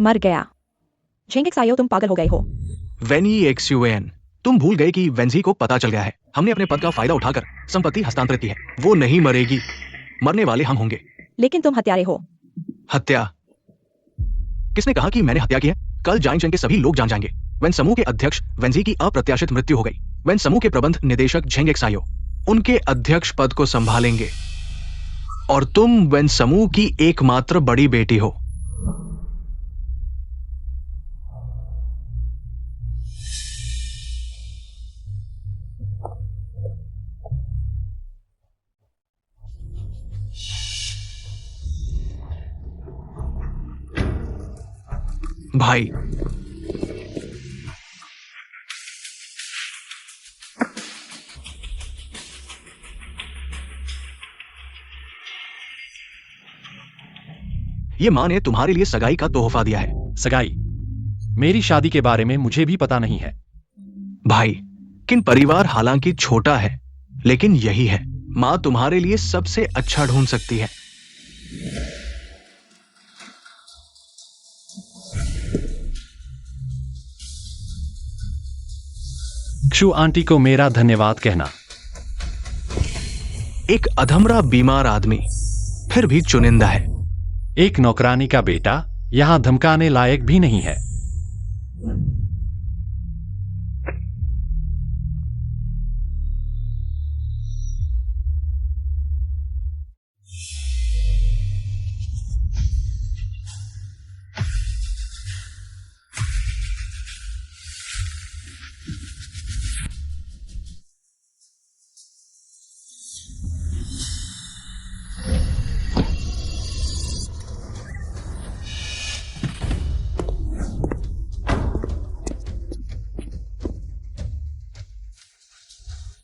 मर गया। झेंगेक्सायो, तुम पागल हो गए हो। वेनी एक्सयूएन, तुम भूल गए कि वेंजी को पता चल गया है। हमने अपने पद का फायदा उठाकर संपत्ति हस्तांतरित की है। वो नहीं मरेगी, मरने वाले हम होंगे। लेकिन तुम हत्यारे हो। हत्या? किसने कहा कि मैंने हत्या की है? कल जाइंचेन के सभी लोग जान जाएंगे। वेन समूह के अध्यक्ष वेंजी की अप्रत्याशित मृत्यु हो गई। वेन समूह के प्रबंध निदेशक झेंगेक्सायो उनके अध्यक्ष पद को संभालेंगे और तुम वेन समूह की एकमात्र बड़ी बेटी हो। भाई, ये मां ने तुम्हारे लिए सगाई का तोहफा दिया है। सगाई? मेरी शादी के बारे में मुझे भी पता नहीं है। भाई, किन परिवार हालांकि छोटा है, लेकिन यही है। मां तुम्हारे लिए सबसे अच्छा ढूंढ सकती है। क्षु आंटी को मेरा धन्यवाद कहना। एक अधमरा बीमार आदमी, फिर भी चुनिंदा है। एक नौकरानी का बेटा यहां धमकाने लायक भी नहीं है।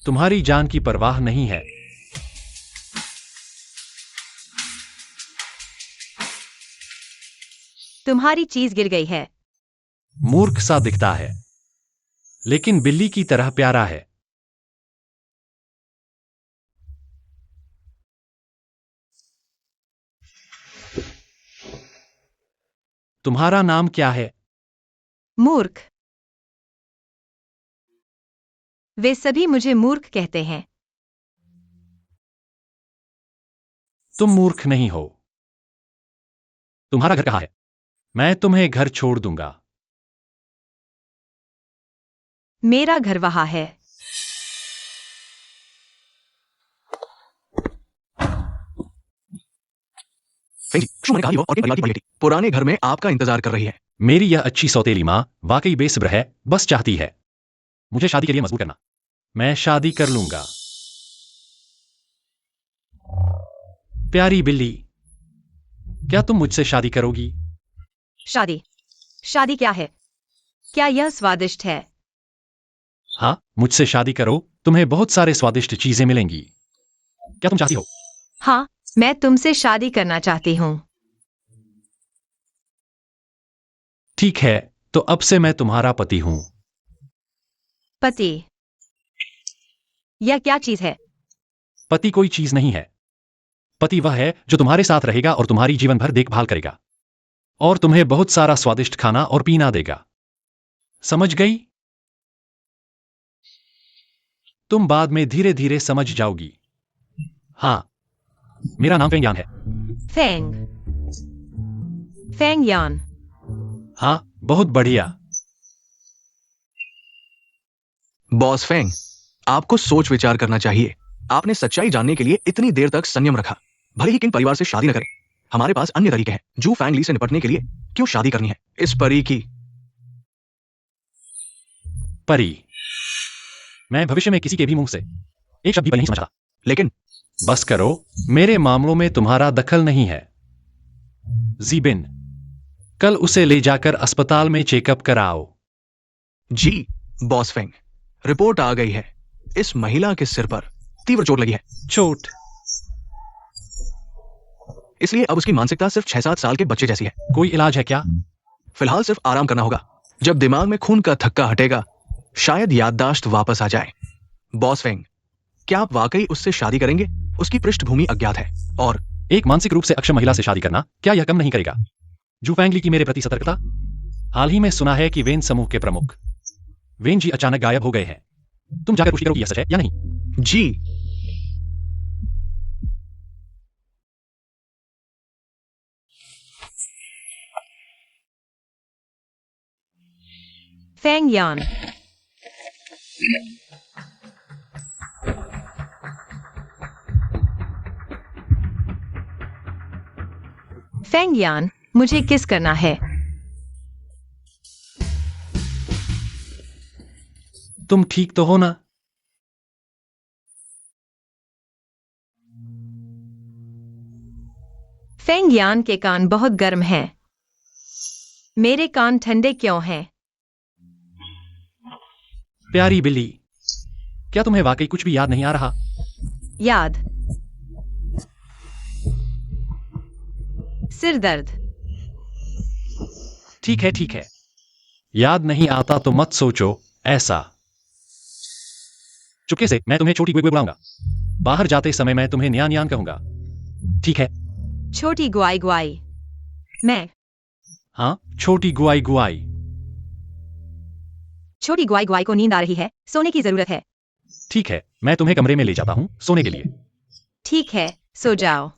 तुम्हारी जान की परवाह नहीं है। तुम्हारी चीज गिर गई है। मूर्ख सा दिखता है, लेकिन बिल्ली की तरह प्यारा है। तुम्हारा नाम क्या है? मूर्ख। वे सभी मुझे मूर्ख कहते हैं। तुम मूर्ख नहीं हो। तुम्हारा घर कहाँ है? मैं तुम्हें घर छोड़ दूंगा। मेरा घर वहां है। पुराने घर में आपका इंतजार कर रही है। मेरी यह अच्छी सौतेली माँ वाकई बेसब्र है, बस चाहती है मुझे शादी के लिए मजबूर करना। मैं शादी कर लूंगा। प्यारी बिल्ली, क्या तुम मुझसे शादी करोगी? शादी? शादी क्या है? क्या यह स्वादिष्ट है? हाँ, मुझसे शादी करो, तुम्हें बहुत सारे स्वादिष्ट चीजें मिलेंगी। क्या तुम चाहती हो? हाँ, मैं तुमसे शादी करना चाहती हूँ। ठीक है, तो अब से मैं तुम्हारा पति हूं। पति? यह क्या चीज है? पति कोई चीज नहीं है। पति वह है जो तुम्हारे साथ रहेगा और तुम्हारी जीवन भर देखभाल करेगा और तुम्हें बहुत सारा स्वादिष्ट खाना और पीना देगा। समझ गई? तुम बाद में धीरे धीरे समझ जाओगी। हाँ, मेरा नाम फेंग यान है। फेंग? फेंग यान? हाँ, बहुत बढ़िया। बॉस फेंग, आपको सोच विचार करना चाहिए। आपने सच्चाई जानने के लिए इतनी देर तक संयम रखा। भले ही किंग परिवार से शादी न करें, हमारे पास अन्य तरीके हैं। जू फैंग ली से निपटने के लिए क्यों शादी करनी है? इस परी की। परी? मैं भविष्य में किसी के भी मुंह से एक शब्द भी पहले नहीं समझा। लेकिन बस करो, मेरे मामलों में तुम्हारा दखल नहीं है। जीबिन, कल उसे ले जाकर अस्पताल में चेकअप कराओ। जी बॉस फेंग, रिपोर्ट आ गई है। इस महिला के सिर पर तीव्र चोट लगी है। चोट? इसलिए अब उसकी मानसिकता सिर्फ 6-7 साल के बच्चे जैसी है। कोई इलाज है क्या? फिलहाल सिर्फ आराम करना होगा। जब दिमाग में खून का थक्का हटेगा, शायद याददाश्त वापस आ जाए। बॉस फेंग, क्या आप वाकई उससे शादी करेंगे? उसकी पृष्ठभूमि अज्ञात है और एक मानसिक रूप से अक्षम महिला से शादी करना क्या यह कम नहीं करेगा? जू फैंगली की मेरे प्रति सतर्कता। हाल ही में सुना है कि वेन समूह के प्रमुख वेन जी अचानक गायब हो गए हैं। तुम जाकर पुष्टि करो कि यह सच है या नहीं। जी। फेंग यान। फेंग यान, मुझे किस करना है? तुम ठीक तो हो ना? फेंग यान के कान बहुत गर्म हैं। मेरे कान ठंडे क्यों हैं? प्यारी बिल्ली, क्या तुम्हें वाकई कुछ भी याद नहीं आ रहा? याद। सिर दर्द। ठीक है ठीक है, याद नहीं आता तो मत सोचो ऐसा। चुपके से मैं तुम्हें छोटी गुई गुई बुलाऊंगा। बाहर जाते समय मैं तुम्हें न्यान न्यान कहूंगा, ठीक है? छोटी गुआई गुआई। मैं हाँ, छोटी गुआई गुआई। छोटी गुआई गुआई को नींद आ रही है, सोने की जरूरत है। ठीक है, मैं तुम्हें कमरे में ले जाता हूं सोने के लिए। ठीक है, सो जाओ।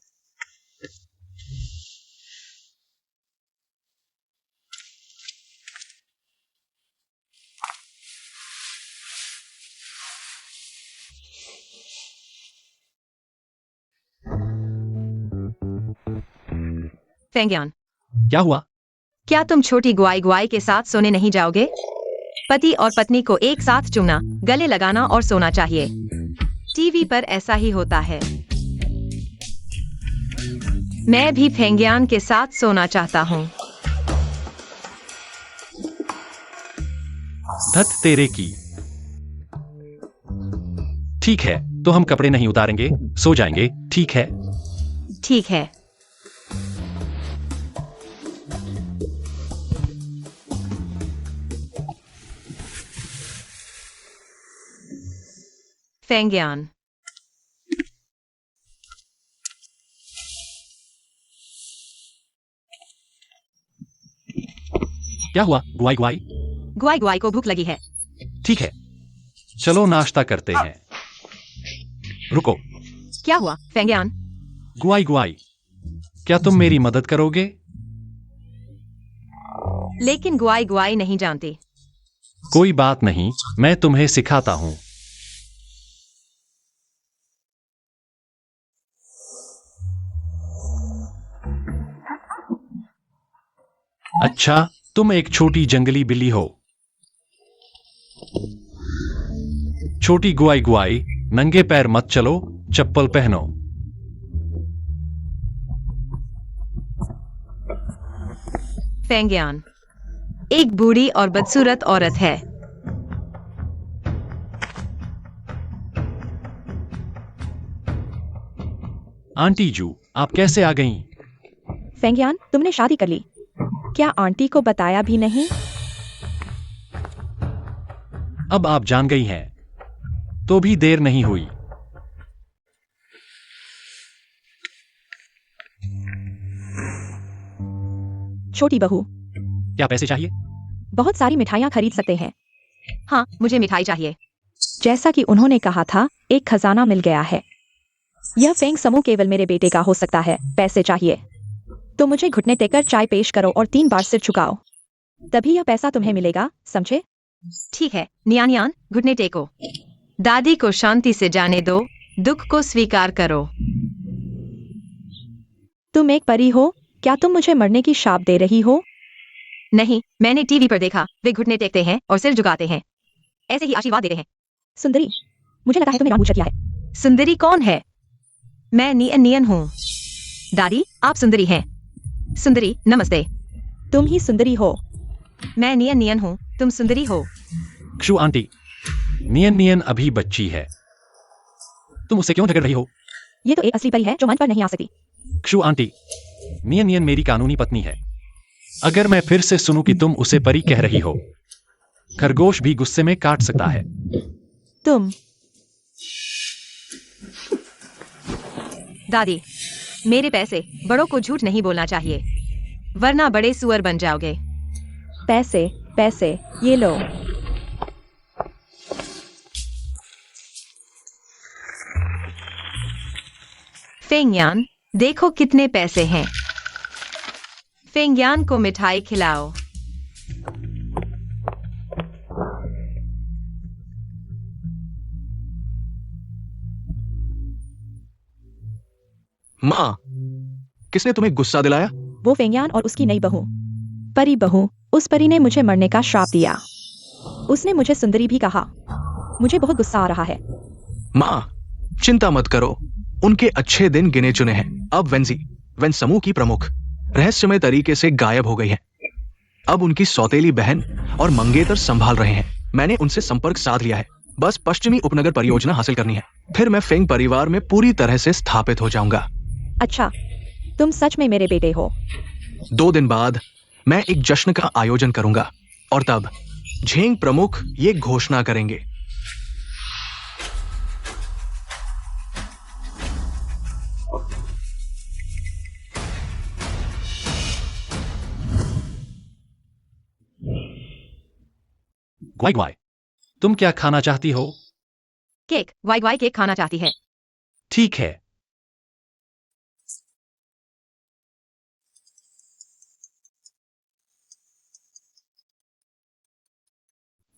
फेंग्यान, क्या हुआ? क्या तुम छोटी गुआई गुआई के साथ सोने नहीं जाओगे? पति और पत्नी को एक साथ चुमना, गले लगाना और सोना चाहिए। टीवी पर ऐसा ही होता है। मैं भी फेंग्यान के साथ सोना चाहता हूँ। धत तेरे की। ठीक है, तो हम कपड़े नहीं उतारेंगे, सो जाएंगे, ठीक है? ठीक है। फेंग्यान, क्या हुआ गुआई गुआई? गुआई गुआई को भूख लगी है। ठीक है, चलो नाश्ता करते हैं। रुको, क्या हुआ फेंग्यान? गुआई गुआई, क्या तुम मेरी मदद करोगे? लेकिन गुआई गुआई नहीं जानती। कोई बात नहीं, मैं तुम्हें सिखाता हूं। अच्छा, तुम एक छोटी जंगली बिल्ली हो। छोटी गुआई गुआई, नंगे पैर मत चलो, चप्पल पहनो। फेंग्यान, एक बूढ़ी और बदसूरत औरत है। आंटी जू, आप कैसे आ गईं? फेंग्यान, तुमने शादी कर ली। क्या आंटी को बताया भी नहीं? अब आप जान गई हैं, तो भी देर नहीं हुई। छोटी बहू, क्या पैसे चाहिए? बहुत सारी मिठाइयाँ खरीद सकते हैं। हाँ, मुझे मिठाई चाहिए। जैसा कि उन्होंने कहा था, एक खजाना मिल गया है। यह फेंग समूह केवल मेरे बेटे का हो सकता है। पैसे चाहिए तो मुझे घुटने टेकर चाय पेश करो और 3 बार सिर झुकाओ, तभी यह पैसा तुम्हें मिलेगा, समझे? ठीक है, न्यान यान, घुटने टेको। दादी को शांति से जाने दो, दुख को स्वीकार करो। तुम एक परी हो, क्या तुम मुझे मरने की शाप दे रही हो? नहीं, मैंने टीवी पर देखा, वे घुटने टेकते हैं और सिर झुकाते हैं। ऐसे ही आशीर्वाद देते हैं। सुंदरी, मुझे लगा है तुमने जानबूझकर किया है। सुंदरी कौन है? मैं नियन नियन हूँ। दादी, आप सुंदरी हैं। सुंदरी, नमस्ते। तुम ही सुंदरी हो। मैं नियन नियन हूँ, तुम सुंदरी हो। क्षु आंटी, नियन नियन अभी बच्ची है, तुम उससे क्यों झगड़ रही हो? ये तो एक असली परी है जो मंच पर नहीं आ सकती। क्षु आंटी, नियन नियन मेरी कानूनी पत्नी है। अगर मैं फिर से सुनूं कि तुम उसे परी कह रही हो, खरगोश भी गुस्से में काट सकता है। तुम दादी, मेरे पैसे, बड़ों को झूठ नहीं बोलना चाहिए। वरना बड़े सुअर बन जाओगे। पैसे पैसे, ये लो। फेंगयान, देखो कितने पैसे हैं। फेंगयान को मिठाई खिलाओ। माँ, किसने तुम्हें गुस्सा दिलाया? वो फेंगयान और उसकी नई बहू, परी बहू। उस परी ने मुझे मरने का श्राप दिया। उसने मुझे सुंदरी भी कहा। मुझे बहुत गुस्सा आ रहा है। माँ, चिंता मत करो, उनके अच्छे दिन गिने चुने हैं। अब वेन समूह की प्रमुख रहस्यमय तरीके से गायब हो गई है। अब उनकी सौतेली बहन और मंगेतर संभाल रहे हैं। मैंने उनसे संपर्क साध लिया है। बस पश्चिमी उपनगर परियोजना हासिल करनी है, फिर मैं फेंग परिवार में पूरी तरह से स्थापित हो जाऊंगा। अच्छा, तुम सच में मेरे बेटे हो? 2 दिन बाद मैं एक जश्न का आयोजन करूंगा और तब झेंग प्रमुख ये घोषणा करेंगे। ग्वाई ग्वाई, तुम क्या खाना चाहती हो? केक। वाई वाई केक खाना चाहती है। ठीक है।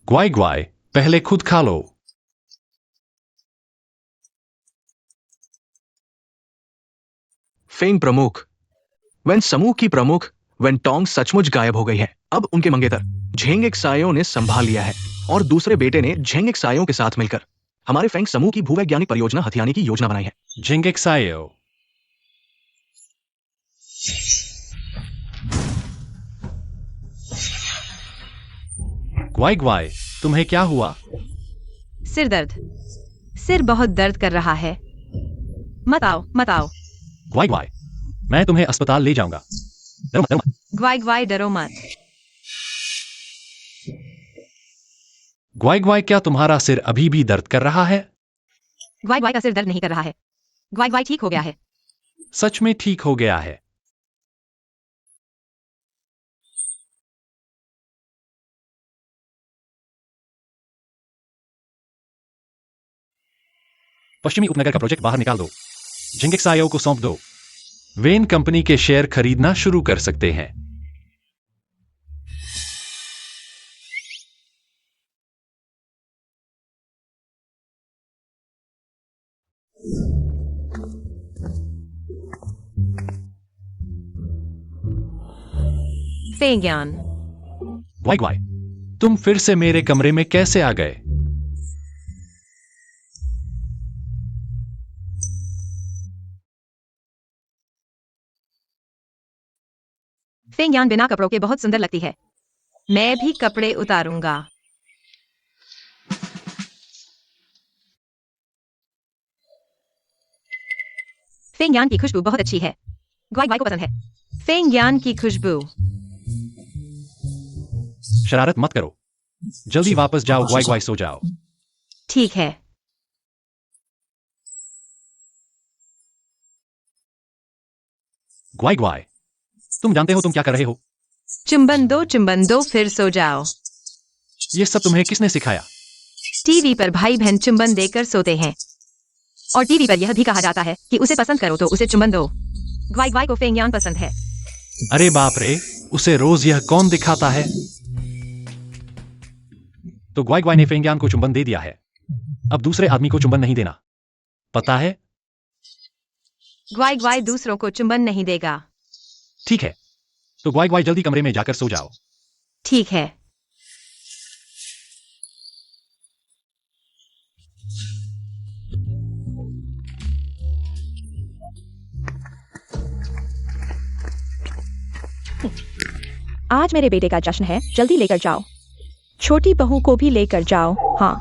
ग्वाई ग्वाई, पहले खुद खा लो। फेंग प्रमुख, वेन समूह की प्रमुख वेन टोंग सचमुच गायब हो गई है। अब उनके मंगेतर झेंग सायो ने संभाल लिया है और दूसरे बेटे ने झेंग सायो के साथ मिलकर हमारे फेंग समूह की भूवैज्ञानिक परियोजना हथियाने की योजना बनाई है। जिंगेक्सायो। ग्वाई ग्वाई, तुम्हें क्या हुआ? सिर दर्द। सिर बहुत दर्द कर रहा है। मत आओ, मत आओ। ग्वाई ग्वाई, मैं तुम्हें अस्पताल ले जाऊंगा। डरो मत, डरो मत। ग्वाई ग्वाई, डरो मत। ग्वाई ग्वाई, क्या तुम्हारा सिर अभी भी दर्द कर रहा है? ग्वाई ग्वाई का सिर दर्द नहीं कर रहा है। ग्वाई ग्वाई ठीक हो गया है। सच में ठीक हो गया है। पश्चिमी उपनगर का प्रोजेक्ट बाहर निकाल दो। जिंगेक्सायो को सौंप दो। वेन कंपनी के शेयर खरीदना शुरू कर सकते हैं। फेंगयान, ग्वाई ग्वाई, तुम फिर से मेरे कमरे में कैसे आ गए? फेंगयान बिना कपड़ों के बहुत सुंदर लगती है। मैं भी कपड़े उतारूंगा। फेंगयान की खुशबू बहुत अच्छी है। ग्वाई ग्वाई को पसंद है। फेंगयान की खुशबू। शरारत मत करो। जल्दी वापस जाओ। ग्वाई ग्वाई, सो जाओ। ठीक है। ग्वाई ग्वाई, तुम जानते हो तुम क्या कर रहे हो? चुंबन दो, फिर सो जाओ। ये सब तुम्हें किसने सिखाया? टीवी पर भाई बहन चुंबन देकर सोते हैं। और टीवी पर यह भी कहा जाता है कि उसे पसंद करो तो उसे चुंबन दो। ग्वाई ग्वाई को फेंगयान पसंद है। अरे बाप रे, उसे रोज यह कौन दिखाता है? तो ग्वाई ग्वाई ने फेंगयान को चुंबन दे दिया है। अब दूसरे आदमी को चुंबन नहीं देना, पता है? ग्वाई ग्वाई दूसरों को चुंबन नहीं देगा। ठीक है, तो ग्वाई ग्वाई जल्दी कमरे में जाकर सो जाओ। ठीक है। आज मेरे बेटे का जश्न है, जल्दी लेकर जाओ। छोटी बहू को भी लेकर जाओ। हाँ,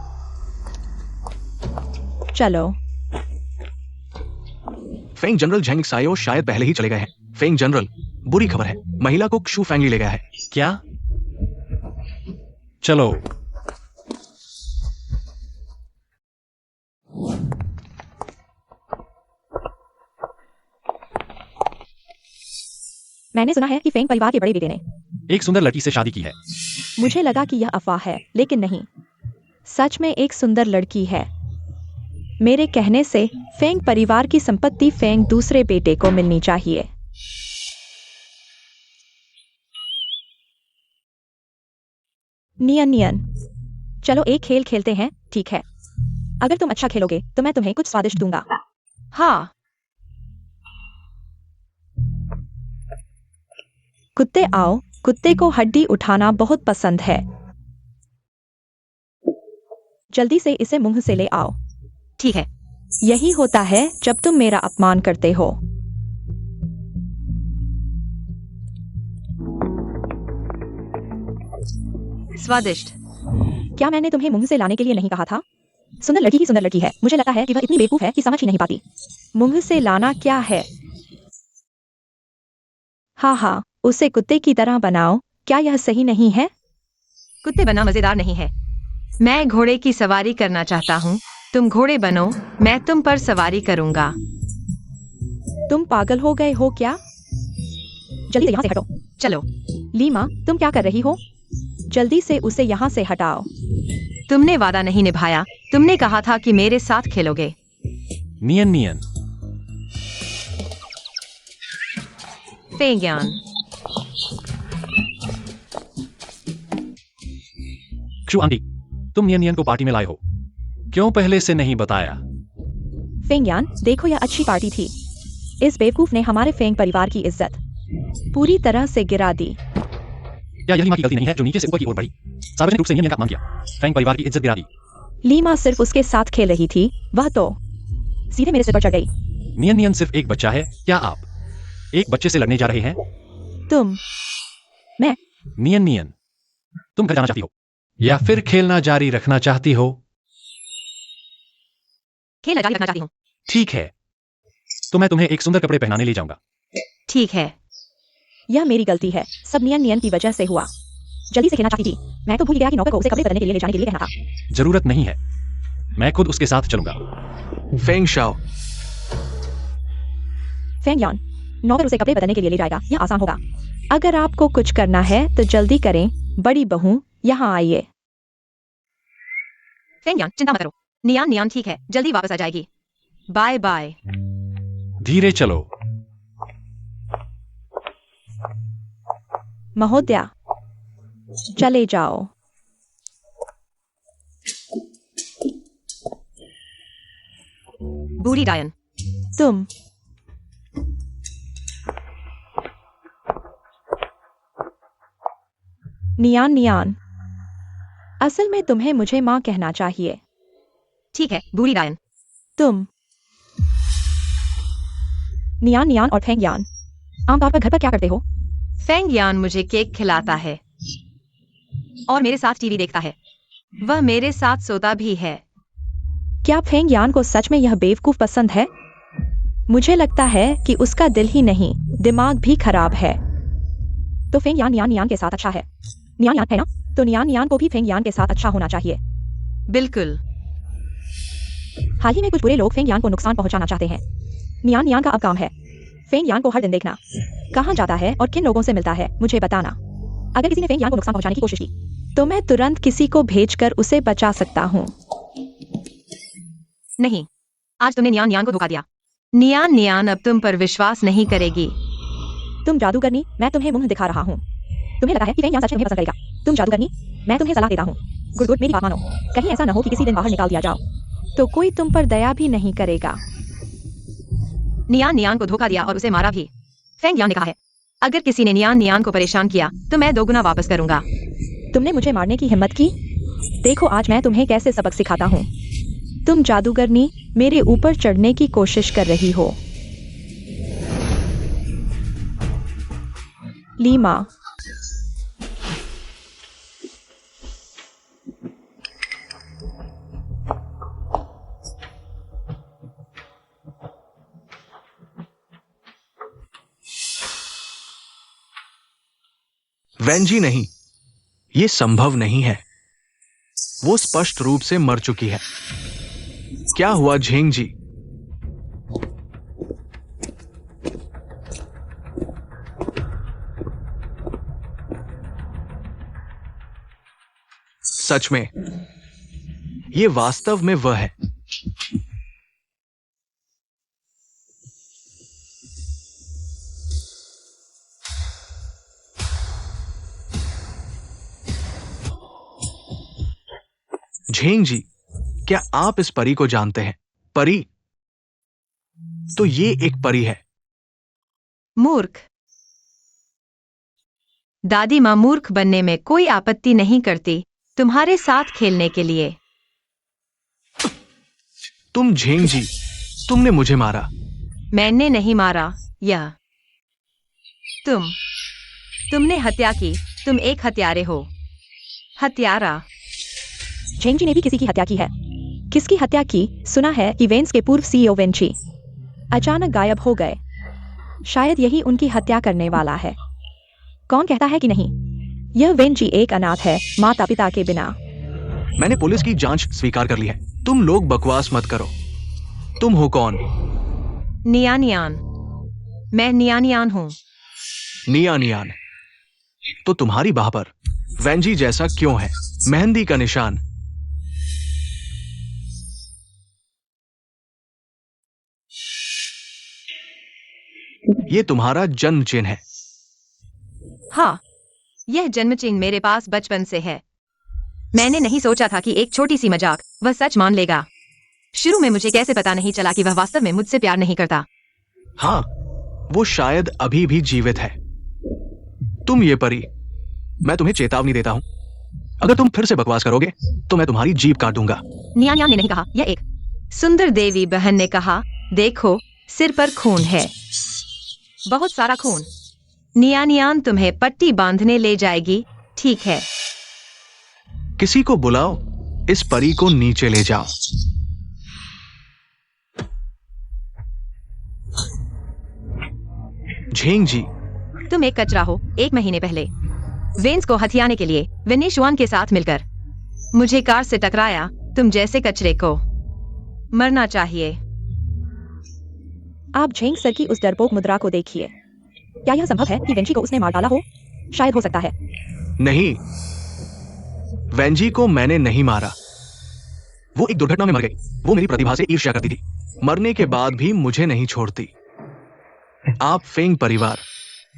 चलो। फेंग जनरल झेंग सायो शायद पहले ही चले गए हैं। फेंग जनरल, बुरी खबर है, महिला को क्षु फैंगली ले गया है। क्या? चलो। मैंने सुना है कि फेंग परिवार के बड़े बेटे ने एक सुंदर लड़की से शादी की है। मुझे लगा कि यह अफवाह है, लेकिन नहीं, सच में एक सुंदर लड़की है। मेरे कहने से फेंग परिवार की संपत्ति फेंग दूसरे बेटे को मिलनी चाहिए। नियन नियन, चलो एक खेल खेलते हैं, ठीक है? अगर तुम अच्छा खेलोगे तो मैं तुम्हें कुछ स्वादिष्ट दूंगा। हाँ। कुत्ते आओ, कुत्ते को हड्डी उठाना बहुत पसंद है। जल्दी से इसे मुंह से ले आओ। ठीक है। यही होता है जब तुम मेरा अपमान करते हो। स्वादिष्ट। क्या मैंने तुम्हें मुंह से लाने के लिए नहीं कहा था? सुंदर लड़की ही सुंदर लड़की है। मुझे लगता है कि वह इतनी बेवकूफ है कि समझ ही नहीं पाती। मुंह से लाना क्या है? हाँ हाँ, उसे कुत्ते की तरह बनाओ। क्या यह सही नहीं है? कुत्ते बनना मजेदार नहीं है। मैं घोड़े की सवारी करना चाहता हूँ। तुम घोड़े बनो, मैं तुम पर सवारी करूंगा। तुम पागल हो गए हो क्या? जल्दी से यहाँ से हटो। चलो। लीमा, तुम क्या कर रही हो? जल्दी से उसे यहाँ से हटाओ। तुमने वादा नहीं निभाया। तुमने कहा था कि मेरे साथ खेलोगे। नियन नियन। फेंग यान। क्षु आंटी, तुम नियन नियन को पार्टी में लाए हो, क्यों पहले से नहीं बताया? फेंग यान, देखो यह अच्छी पार्टी थी। इस बेवकूफ ने हमारे फेंग परिवार की इज्जत पूरी तरह से गिरा दी। क्या यह लीमा की गलती नहीं है जो नीचे से ऊपर की ओर बढ़ी, सार्वजनिक रूप से नियन नियन का अपमान किया, फेंग परिवार की इज्जत गिरा दी? लीमा सिर्फ उसके साथ खेल रही थी, वह तो सीधे मेरे सिर पर चढ़ गई। नियन नियन सिर्फ एक बच्चा है। क्या आप एक बच्चे से लड़ने जा रहे हैं? तुम, मैं, नियन नियन, तुम घर जाना चाहती हो या फिर खेलना जारी रखना चाहती हो? खेल जारी रखना चाहती हूँ। ठीक है, तो मैं तुम्हें एक सुंदर कपड़े पहनाने ले जाऊंगा। ठीक है। यह मेरी गलती है, सब नियन नियन की वजह से हुआ। जल्दी से खेलना चाहती थी। मैं तो भूल गया कि नौकर को उसे कपड़े बदलने के लिए ले जाने के लिए कहना था। जरूरत नहीं है, मैं खुद उसके साथ चलूंगा। फेंग शाओ, फेंग यान, नौकर उसे कपड़े बदलने के लिए ले जाएगा, यह आसान होगा। अगर आपको कुछ करना है तो जल्दी करें। बड़ी बहू, यहाँ आइए। फेंग यान, चिंता मत करो। नियान नियान ठीक है, जल्दी वापस आ जाएगी। Bye bye. धीरे चलो। महोदया, चले जाओ। बूढ़ी डायन। तुम, नियान नियान, असल में तुम्हें मुझे माँ कहना चाहिए। ठीक है, बूढ़ी डायन। तुम, नियान नियान और फेंग यान, आमतौर पर घर पर क्या करते हो? फेंग यान मुझे केक खिलाता है और मेरे साथ टीवी देखता है। वह मेरे साथ सोता भी है। क्या फेंग यान को सच में यह बेवकूफ पसंद है? मुझे लगता है कि उसका दिल ही नहीं, दिमाग भी खराब है। तो फेंग यान नियान नियान के साथ अच्छा है। नियान यान है ना? तो नियान नियान को भी फेंग यान के साथ अच्छा होना चाहिए। बिल्कुल। हाल ही में कुछ बुरे लोग फेंग यान को नुकसान पहुंचाना चाहते हैं। नियान नियान का अब काम है फेंग यान को हर दिन देखना, कहाँ जाता है और किन लोगों से मिलता है, मुझे बताना। अगर किसी ने फेंग यान को नुकसान पहुंचाने की कोशिश की तो मैं तुरंत किसी को भेजकर उसे बचा सकता हूँ। नहीं, आज तुमने नियान नियान को धोखा दिया। नियान नियान अब तुम पर विश्वास नहीं करेगी। तुम जादूगरनी, मैं तुम्हें मुंह दिखा रहा हूँ। तुम्हें लगा है कि फेंग यान सच में तुम्हें पसंद करेगा? तुम जादूगरनी, मैं तुम्हें सलाह देता हूँ, गुड गुड मेरी बात मानो। कहीं ऐसा न हो कि किसी दिन बाहर निकाल दिया जाओ तो कोई तुम पर दया भी नहीं करेगा। नियान नियान को धोखा दिया और उसे मारा भी। फेंग यान ने कहा है, अगर किसी ने नियान नियान को परेशान किया तो मैं 2 गुना वापस करूंगा। तुमने मुझे मारने की हिम्मत की? देखो आज मैं तुम्हें कैसे सबक सिखाता हूँ। तुम जादूगरनी मेरे ऊपर चढ़ने की कोशिश कर रही हो। लीमा, वेंजी नहीं, ये संभव नहीं है। वो स्पष्ट रूप से मर चुकी है। क्या हुआ झेंग जी? सच में ये वास्तव में वह है। झेंग जी, क्या आप इस परी को जानते हैं? परी? तो ये एक परी है। मूर्ख। दादी माँ मूर्ख बनने में कोई आपत्ति नहीं करती तुम्हारे साथ खेलने के लिए। तुम झेंग जी, तुमने मुझे मारा। मैंने नहीं मारा। यह तुमने हत्या की। तुम एक हत्यारे हो। हत्यारा। झेंग जी ने भी किसी की हत्या की है। किसकी हत्या की? सुना है कि वेन्स के पूर्व सीईओ वेंची अचानक गायब हो गए। शायद यही उनकी हत्या करने वाला है। कौन कहता है कि नहीं? यह वेंची एक अनाथ है, माता पिता के बिना। मैंने पुलिस की जांच स्वीकार कर ली है। तुम लोग बकवास मत करो। तुम हो कौन? नियानियान। मैं नियानियान हूँ। नियानियान? तो तुम्हारी बाह पर वेंजी जैसा क्यों है? मेहंदी का निशान। ये तुम्हारा जन्म चिन्ह है। हाँ, यह जन्म चिन्ह मेरे पास बचपन से है। मैंने नहीं सोचा था कि एक छोटी सी मजाक वह सच मान लेगा। शुरू में मुझे कैसे पता नहीं चला कि वह वास्तव में मुझसे प्यार नहीं करता। हाँ, वो शायद अभी भी जीवित है। तुम ये परी, मैं तुम्हें चेतावनी देता हूं, अगर तुम फिर से बकवास करोगे तो मैं तुम्हारी जीभ काट दूंगा। नियानियान ने नहीं कहा, यह एक सुंदर देवी बहन ने कहा। देखो, सिर पर खून है, बहुत सारा खून। नियानियान तुम्हें पट्टी बांधने ले जाएगी, ठीक है? किसी को बुलाओ, इस परी को नीचे ले जाओ। झेंग जी, तुम एक कचरा हो। 1 महीने पहले वेन्स को हथियाने के लिए वेनेशुआन के साथ मिलकर मुझे कार से टकराया। तुम जैसे कचरे को मरना चाहिए। आप झेंग सर की उस डरपोक मुद्रा को देखिए। क्या यह संभव है कि वेंची को उसने मार डाला हो? शायद हो सकता है। नहीं, वेंजी को मैंने नहीं मारा। वो एक दुर्घटना में मर गई। वो मेरी प्रतिभा से ईर्ष्या करती थी। मरने के बाद भी मुझे नहीं छोड़ती। आप फेंग परिवार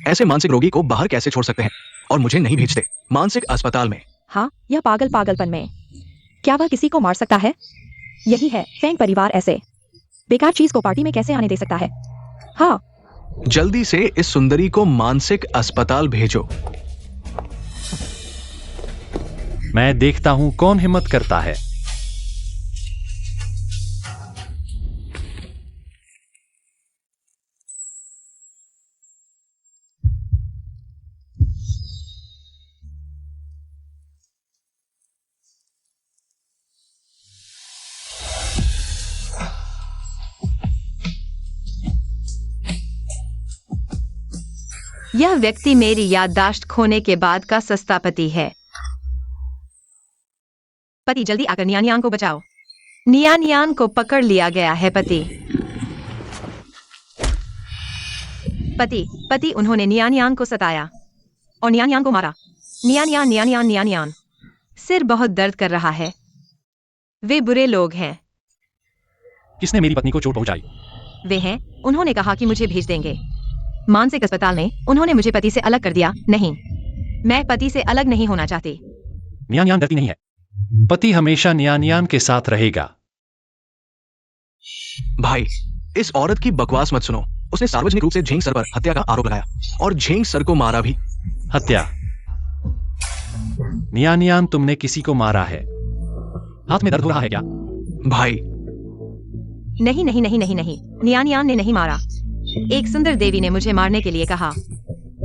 ऐसे मानसिक रोगी को बाहर कैसे छोड़ सकते हैं और मुझे नहीं भेजते मानसिक अस्पताल में? हाँ, यह पागलपन में। क्या वह किसी को मार सकता है? यही है, फेंग परिवार ऐसे बेकार चीज को पार्टी में कैसे आने दे सकता है? हाँ, जल्दी से इस सुंदरी को मानसिक अस्पताल भेजो। मैं देखता हूं कौन हिम्मत करता है। यह व्यक्ति मेरी याददाश्त खोने के बाद का सस्ता पति है। पति, जल्दी आकर नियानियान को बचाओ। नियानियान को पकड़ लिया गया है। पति, उन्होंने नियानियान को सताया और नियानियान को मारा। नियानियान। सिर बहुत दर्द कर रहा है। वे बुरे लोग हैं। किसने मेरी पत्नी को चोट पहुंचाई? वे हैं। उन्होंने कहा कि मुझे भेज देंगे मानसिक अस्पताल में। उन्होंने मुझे पति से अलग कर दिया। नहीं, मैं पति से अलग नहीं होना चाहती। नियानियान डरती नहीं है। पति हमेशा नियानियान के साथ रहेगा। भाई, इस औरत की बकवास मत सुनो। उसने सार्वजनिक रूप से झेंग सर पर हत्या का आरोप लगाया और झेंग सर को मारा भी। हत्या? नियानियान, तुमने किसी को मारा है। हाथ में दर्द हो रहा है क्या? भाई, नहीं। नियानियान ने नहीं मारा। एक सुंदर देवी ने मुझे मारने के लिए कहा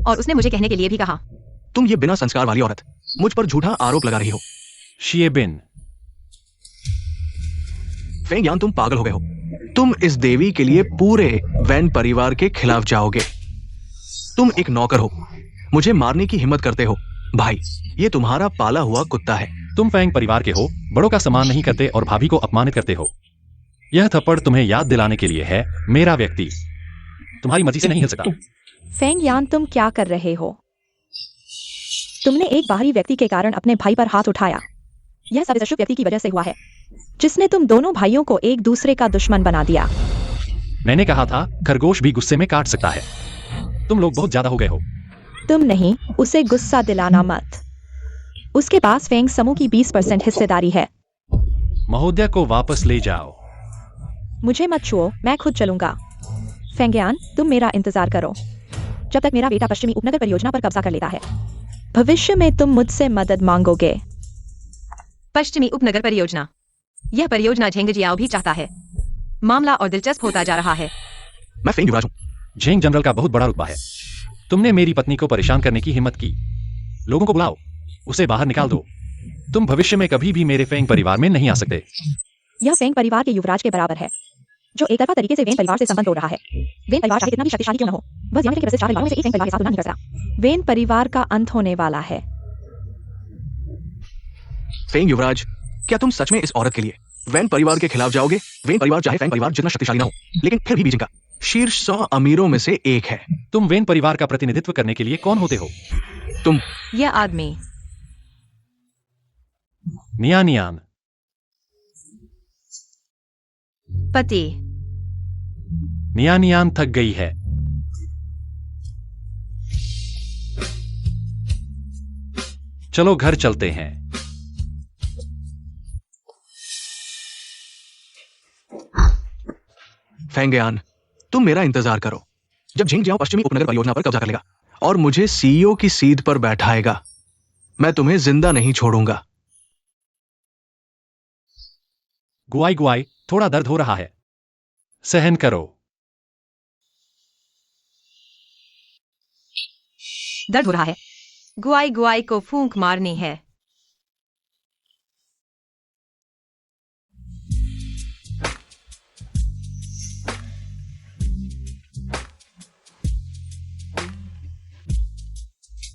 और उसने मुझे कहने के लिए भी कहा। तुम ये बिना संस्कार वाली औरत मुझ पर झूठा आरोप लगा रही हो। शिएबिन, फेंग यान, तुम पागल हो गए हो। तुम इस देवी के लिए पूरे वैन परिवार के खिलाफ जाओगे। तुम एक नौकर हो, मुझे मारने की हिम्मत करते हो। भाई, ये तुम्हारा पाला हुआ कुत्ता है। तुम फेंग परिवार के हो, बड़ों का सम्मान नहीं करते और भाभी को अपमानित करते हो। यह थप्पड़ तुम्हें याद दिलाने के लिए है, मेरा व्यक्ति तुम्हारी मर्जी से नहीं हिल सकता। फेंग यान, तुम क्या कर रहे हो? तुमने एक बाहरी व्यक्ति के कारण अपने भाई पर हाथ उठाया। यह सब इस अशुभ व्यक्ति की वजह से हुआ है, जिसने तुम दोनों भाइयों को एक दूसरे का दुश्मन बना दिया। मैंने कहा था खरगोश भी गुस्से में काट सकता है। तुम लोग बहुत ज्यादा हो गए हो। तुम नहीं, उसे गुस्सा दिलाना मत। उसके पास फेंग समूह की 20% हिस्सेदारी है। महोदय को वापस ले जाओ। मुझे मत छुओ, मैं खुद चलूंगा। फेंगयान, तुम मेरा इंतजार करो जब तक मेरा बेटा पश्चिमी उपनगर परियोजना पर कब्जा कर लेता है। भविष्य में तुम मुझसे मदद मांगोगे। पश्चिमी उपनगर परियोजना। यह परियोजना झेंग जियाओ भी चाहता है। मामला और दिलचस्प होता जा रहा है। मैं फेंग युवराज हूँ। झेंग जनरल का बहुत बड़ा रुतबा है। तुमने मेरी पत्नी को परेशान करने की हिम्मत की। लोगों को बुलाओ, उसे बाहर निकाल दो। तुम भविष्य में कभी भी मेरे फेंग परिवार में नहीं आ सकते। यह फेंग परिवार के युवराज के बराबर है, जो एक तरफा तरीके से वेन परिवार से संबंध तोड़ रहा है। वेन परिवार चाहे कितना भी शक्तिशाली क्यों न हो, बस यहाँ के प्रसिद्ध 4 परिवारों में से एक फेंग परिवार के साथ तुलना नहीं कर सकता। वेन परिवार का अंत होने वाला है। फेंग युवराज, क्या तुम सच में इस औरत के लिए वैन परिवार के खिलाफ जाओगे? वेन परिवार चाहे फेंग परिवार जितना शक्तिशाली ना हो, लेकिन फिर भी बीजिंग का शीर्ष 100 अमीरों में से एक है। तुम वेन परिवार का प्रतिनिधित्व करने के लिए कौन होते हो? तुम यह आदमी नियानियान। पति। नियानियान थक गई है। चलो घर चलते हैं। फेंगयान, तुम मेरा इंतजार करो। जब झिंग जियाओ पश्चिमी उपनगर परियोजना पर कब्जा कर लेगा और मुझे सीईओ की सीट पर बैठाएगा, मैं तुम्हें जिंदा नहीं छोड़ूंगा। गुआई गुआई, थोड़ा दर्द हो रहा है, सहन करो। दर्द हो रहा है। गुआई गुआई को फूंक मारनी है।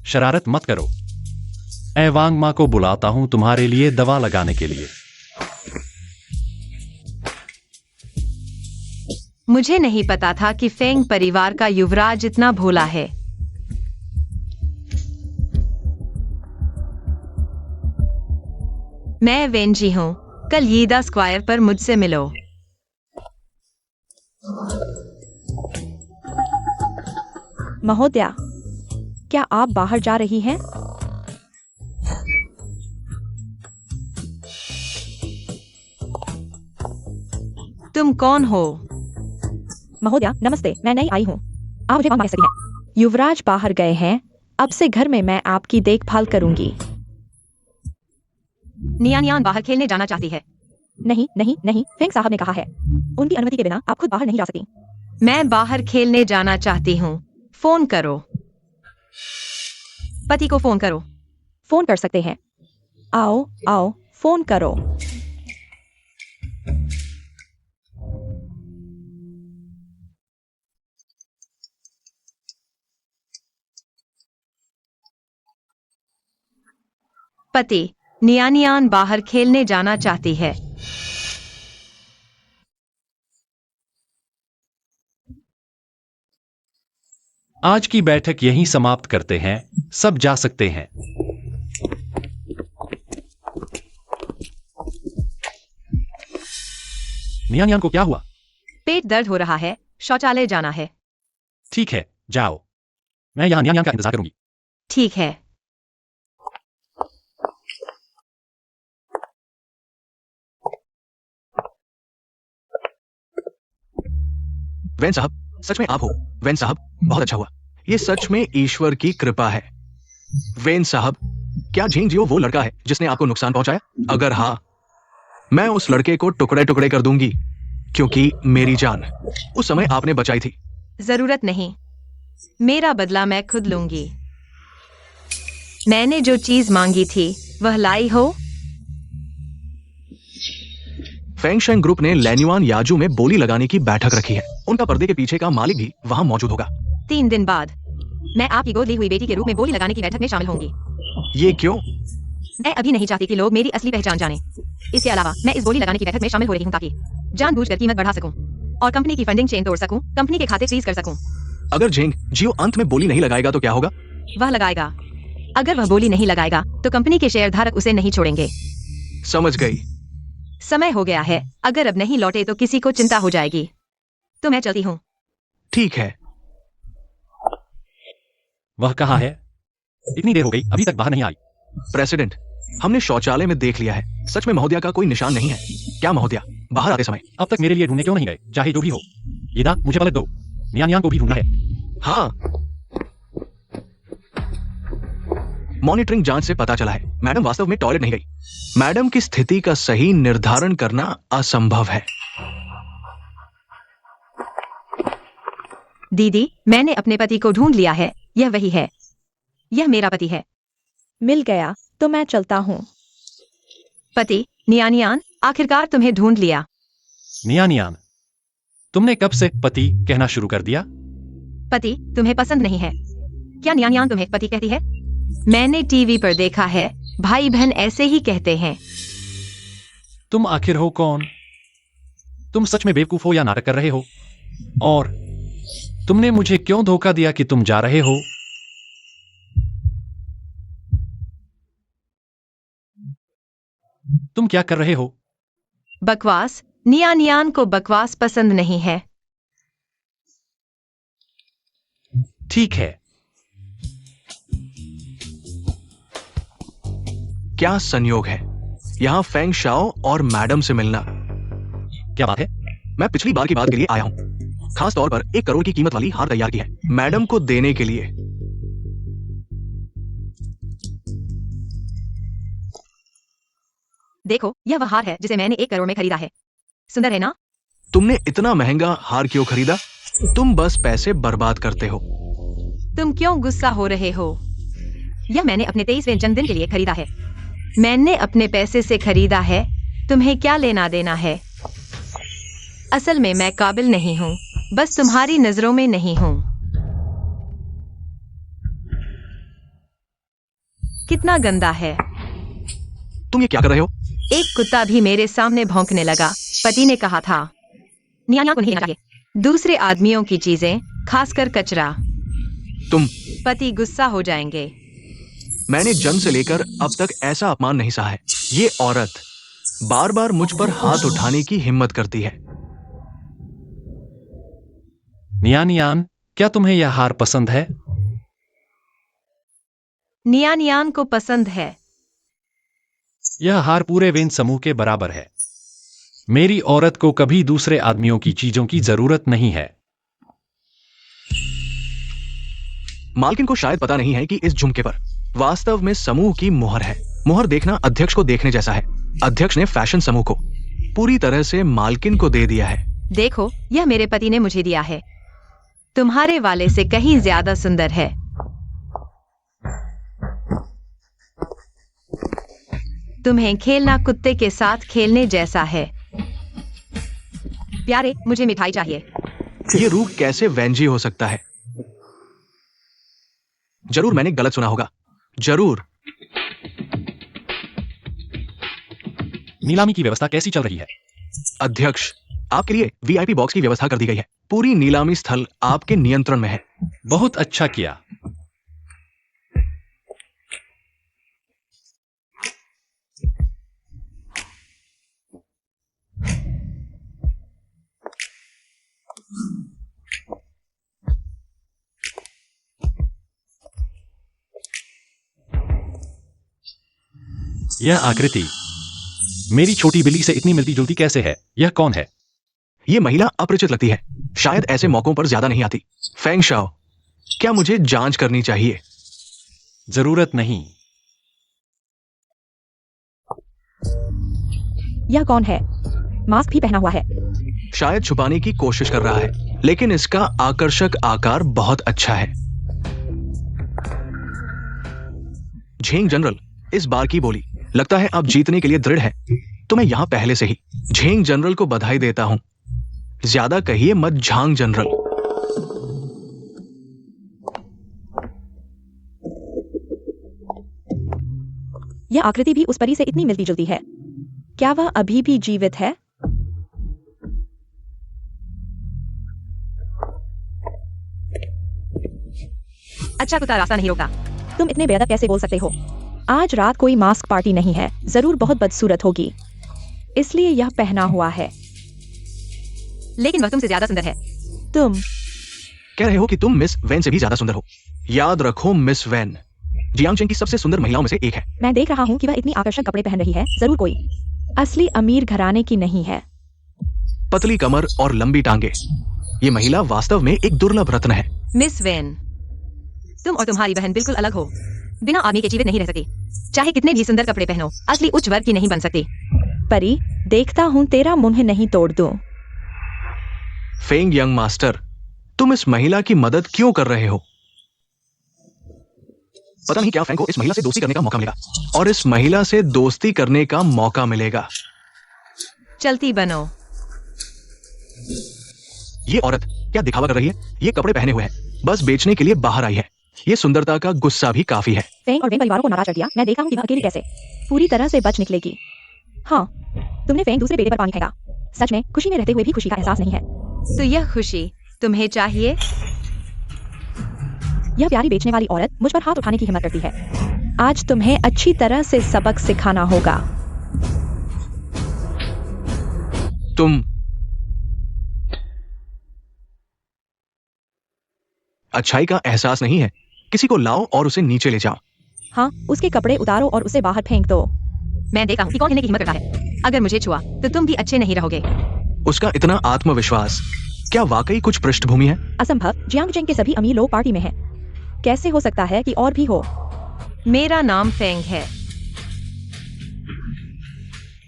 शरारत मत करो। एवांग मां को बुलाता हूं तुम्हारे लिए दवा लगाने के लिए। मुझे नहीं पता था कि फेंग परिवार का युवराज इतना भोला है। मैं वेंजी हूं। कल यीदा स्क्वायर पर मुझसे मिलो। महोदया, क्या आप बाहर जा रही हैं? तुम कौन हो? महोदया नमस्ते, मैं नई आई हूँ। आप मुझे कह सकती हैं। युवराज बाहर गए हैं, अब से घर में मैं आपकी देखभाल करूंगी। नियानियान बाहर खेलने जाना चाहती है। नहीं नहीं नहीं, फेंग साहब ने कहा है, उनकी अनुमति के बिना आप खुद बाहर नहीं जा सकती। मैं बाहर खेलने जाना चाहती हूँ। फोन करो। पति को फोन करो। फोन कर सकते हैं। आओ आओ, फोन करो। पति, नियानियान बाहर खेलने जाना चाहती है। आज की बैठक यहीं समाप्त करते हैं। सब जा सकते हैं। नियानियान को क्या हुआ? पेट दर्द हो रहा है, शौचालय जाना है। ठीक है, जाओ। मैं यहां नियानियान का इंतजार करूंगी। ठीक है। वैन साहब, सच में आप हो? वैन साहब, बहुत अच्छा हुआ। ये सच में ईश्वर की कृपा है। वैन साहब, क्या झिंग जियो वो लड़का है जिसने आपको नुकसान पहुंचाया? अगर हाँ, मैं उस लड़के को टुकड़े टुकड़े कर दूंगी, क्योंकि मेरी जान उस समय आपने बचाई थी। जरूरत नहीं, मेरा बदला मैं खुद लूंगी। मैंने जो चीज मांगी थी वह लाई हो। फेंगशेंग ग्रुप ने लैन्युआन याजू में बोली लगाने की बैठक रखी है। उनका पर्दे के पीछे का मालिक भी वहां मौजूद होगा। 3 दिन बाद मैं आपकी गोद ली हुई बेटी के रूप में बोली लगाने की बैठक में शामिल होंगी। ये क्यों? मैं अभी नहीं चाहती कि लोग मेरी असली पहचान जानें। इसके अलावा मैं इस बोली लगाने की बैठक में शामिल हो रही हूँ ताकि जानबूझकर कीमत बढ़ा सकूं और कंपनी की फंडिंग चेन तोड़ सकूं, कंपनी के खाते फ्रीज कर सकूं। अगर झिंग जियो अंत में बोली नहीं लगाएगा तो क्या होगा? वह लगाएगा। अगर वह बोली नहीं लगाएगा तो कंपनी के शेयरधारक उसे नहीं छोड़ेंगे। समझ गई। समय हो गया है, अगर अब नहीं लौटे तो किसी को चिंता हो जाएगी। तो मैं चलती हूँ। ठीक है। वह कहाँ है? इतनी देर हो गई, अभी तक बाहर नहीं आई। प्रेसिडेंट, हमने शौचालय में देख लिया है। सच में महोदया का कोई निशान नहीं है। क्या महोदया, बाहर आते समय? अब तक मेरे लिए ढूंढने क्यों नहीं गए? चाहे जो भी हो। येदा, मुझे पलट दो। नियानियान को भी ढूंढना है। हाँ, मॉनिटरिंग जांच से पता चला है मैडम वास्तव में टॉयलेट नहीं गई। मैडम की स्थिति का सही निर्धारण करना असंभव है। दीदी, मैंने अपने पति को ढूंढ लिया है। यह वही है। यह मेरा पति है। मिल गया, तो मैं चलता हूँ। पति, नियानियान, आखिरकार तुम्हें ढूंढ लिया। नियानियान, तुमने कब से पति कहना शुरू कर दिया? पति तुम्हें पसंद नहीं है क्या? नियानियान तुम्हें पति कहती है? मैंने टीवी पर देखा है, भाई बहन ऐसे ही कहते हैं। तुम आखिर हो कौन? तुम सच में बेवकूफ हो या नाटक कर रहे हो? और तुमने मुझे क्यों धोखा दिया कि तुम जा रहे हो? तुम क्या कर रहे हो? बकवास। नियानियान को बकवास पसंद नहीं है। ठीक है। क्या संयोग है यहाँ फेंग शाओ और मैडम से मिलना। क्या बात है? मैं पिछली बार की बात के लिए आया हूँ। खास तौर पर 1 करोड़ की कीमत वाली हार तैयार की है मैडम को देने के लिए। देखो, यह वह हार है जिसे मैंने 1 करोड़ में खरीदा है। सुंदर है ना? तुमने इतना महंगा हार क्यों खरीदा? तुम बस पैसे बर्बाद करते हो। तुम क्यों गुस्सा हो रहे हो? यह मैंने अपने 23वें जन्मदिन के लिए खरीदा है। मैंने अपने पैसे से खरीदा है। तुम्हें क्या लेना देना है? असल में मैं काबिल नहीं हूँ, बस तुम्हारी नजरों में नहीं हूँ। कितना गंदा है। तुम ये क्या कर रहे हो? एक कुत्ता भी मेरे सामने भौंकने लगा। पति ने कहा था नियानियान को नहीं लेना चाहिए दूसरे आदमियों की चीजें, खासकर कचरा। तुम पति गुस्सा हो जाएंगे। मैंने जन्म से लेकर अब तक ऐसा अपमान नहीं सहा है। ये औरत बार बार मुझ पर हाथ उठाने की हिम्मत करती है। नियानियान, क्या तुम्हें यह हार पसंद है? नियानियान को पसंद है। यह हार पूरे वेन समूह के बराबर है। मेरी औरत को कभी दूसरे आदमियों की चीजों की जरूरत नहीं है। मालकिन को शायद पता नहीं है कि इस झुमके पर वास्तव में समूह की मुहर है। मुहर देखना अध्यक्ष को देखने जैसा है। अध्यक्ष ने फैशन समूह को पूरी तरह से मालकिन को दे दिया है। देखो, यह मेरे पति ने मुझे दिया है। तुम्हारे वाले से कहीं ज्यादा सुंदर है। तुम्हें खेलना कुत्ते के साथ खेलने जैसा है। प्यारे, मुझे मिठाई चाहिए। ये रूप कैसे वेंजी हो सकता है? जरूर मैंने गलत सुना होगा। जरूर। नीलामी की व्यवस्था कैसी चल रही है? अध्यक्ष, आपके लिए वीआईपी बॉक्स की व्यवस्था कर दी गई है। पूरी नीलामी स्थल आपके नियंत्रण में है। बहुत अच्छा किया। यह आकृति मेरी छोटी बिल्ली से इतनी मिलती जुलती कैसे है? यह कौन है? ये महिला अपरिचित लगती है। शायद ऐसे मौकों पर ज्यादा नहीं आती। फेंग शाओ, क्या मुझे जांच करनी चाहिए? जरूरत नहीं। यह कौन है? मास्क भी पहना हुआ है। शायद छुपाने की कोशिश कर रहा है, लेकिन इसका आकर्षक आकार बहुत अच्छा है। झेंग जनरल, इस बार की बोली लगता है आप जीतने के लिए दृढ़ है। तो मैं यहां पहले से ही झेंग जनरल को बधाई देता हूं। ज्यादा कहिए मत झांग जनरल। यह आकृति भी उस परी से इतनी मिलती जुलती है। क्या वह अभी भी जीवित है? अच्छा कुत्ता रास्ता नहीं रोका। तुम इतने बेअदब कैसे बोल सकते हो? आज रात कोई मास्क पार्टी नहीं है, जरूर बहुत बदसूरत होगी, इसलिए यह पहना हुआ है। लेकिन वह तुमसे ज्यादा सुंदर है। तुम कह रहे हो कि तुम मिस वैन से भी ज्यादा सुंदर हो। याद रखो, मिस वैन जियांगचेन की सबसे सुंदर महिलाओं में से एक है। मैं देख रहा हूँ कि वह इतनी आकर्षक कपड़े पहन रही है, जरूर कोई असली अमीर घराने की नहीं है। पतली कमर और लंबी टांगे, ये महिला वास्तव में एक दुर्लभ रत्न है। मिस वेन, तुम और तुम्हारी बहन बिल्कुल अलग हो। बिना आदमी के जीवित नहीं रह सकती, चाहे कितने भी सुंदर कपड़े पहनो, असली उच्च वर्ग की नहीं बन सकती। परी, देखता हूँ तेरा मुंह नहीं तोड़ दूं। फेंग यंग मास्टर, तुम इस महिला की मदद क्यों कर रहे हो? पता नहीं क्या फेंग को इस महिला से दोस्ती करने का मौका मिलेगा, और इस महिला से दोस्ती करने का मौका मिलेगा। चलती बनो। ये औरत क्या दिखावा कर रही है? ये कपड़े पहने हुए है, बस बेचने के लिए बाहर आई है। ये सुंदरता का गुस्सा भी काफी है। फेंग और वेन परिवारों को नाराज कर दिया। मैं देखा हूँ कि वह अकेली कैसे पूरी तरह से बच निकलेगी। हाँ, तुमने फेंग दूसरे बेटे पर पानी फेंका। सच में खुशी में रहते हुए भी खुशी का एहसास नहीं है। तो यह खुशी तुम्हें चाहिए? यह प्यारी बेचने वाली औरत मुझ पर हाथ उठाने की हिम्मत करती है। आज तुम्हें अच्छी तरह से सबक सिखाना होगा। तुम अच्छाई का एहसास नहीं है? किसी को लाओ और उसे नीचे ले जाओ। हाँ, उसके कपड़े उतारो और उसे बाहर फेंक दो। मैं देखा हूँ कि कौन हिलने की हिम्मत करता है। अगर मुझे छुआ तो तुम भी अच्छे नहीं रहोगे। उसका इतना आत्मविश्वास, क्या वाकई कुछ पृष्ठभूमि है? असंभव। जियांगचेन के सभी अमीर लोग पार्टी में हैं। कैसे हो सकता है कि और भी हो? मेरा नाम फेंग है।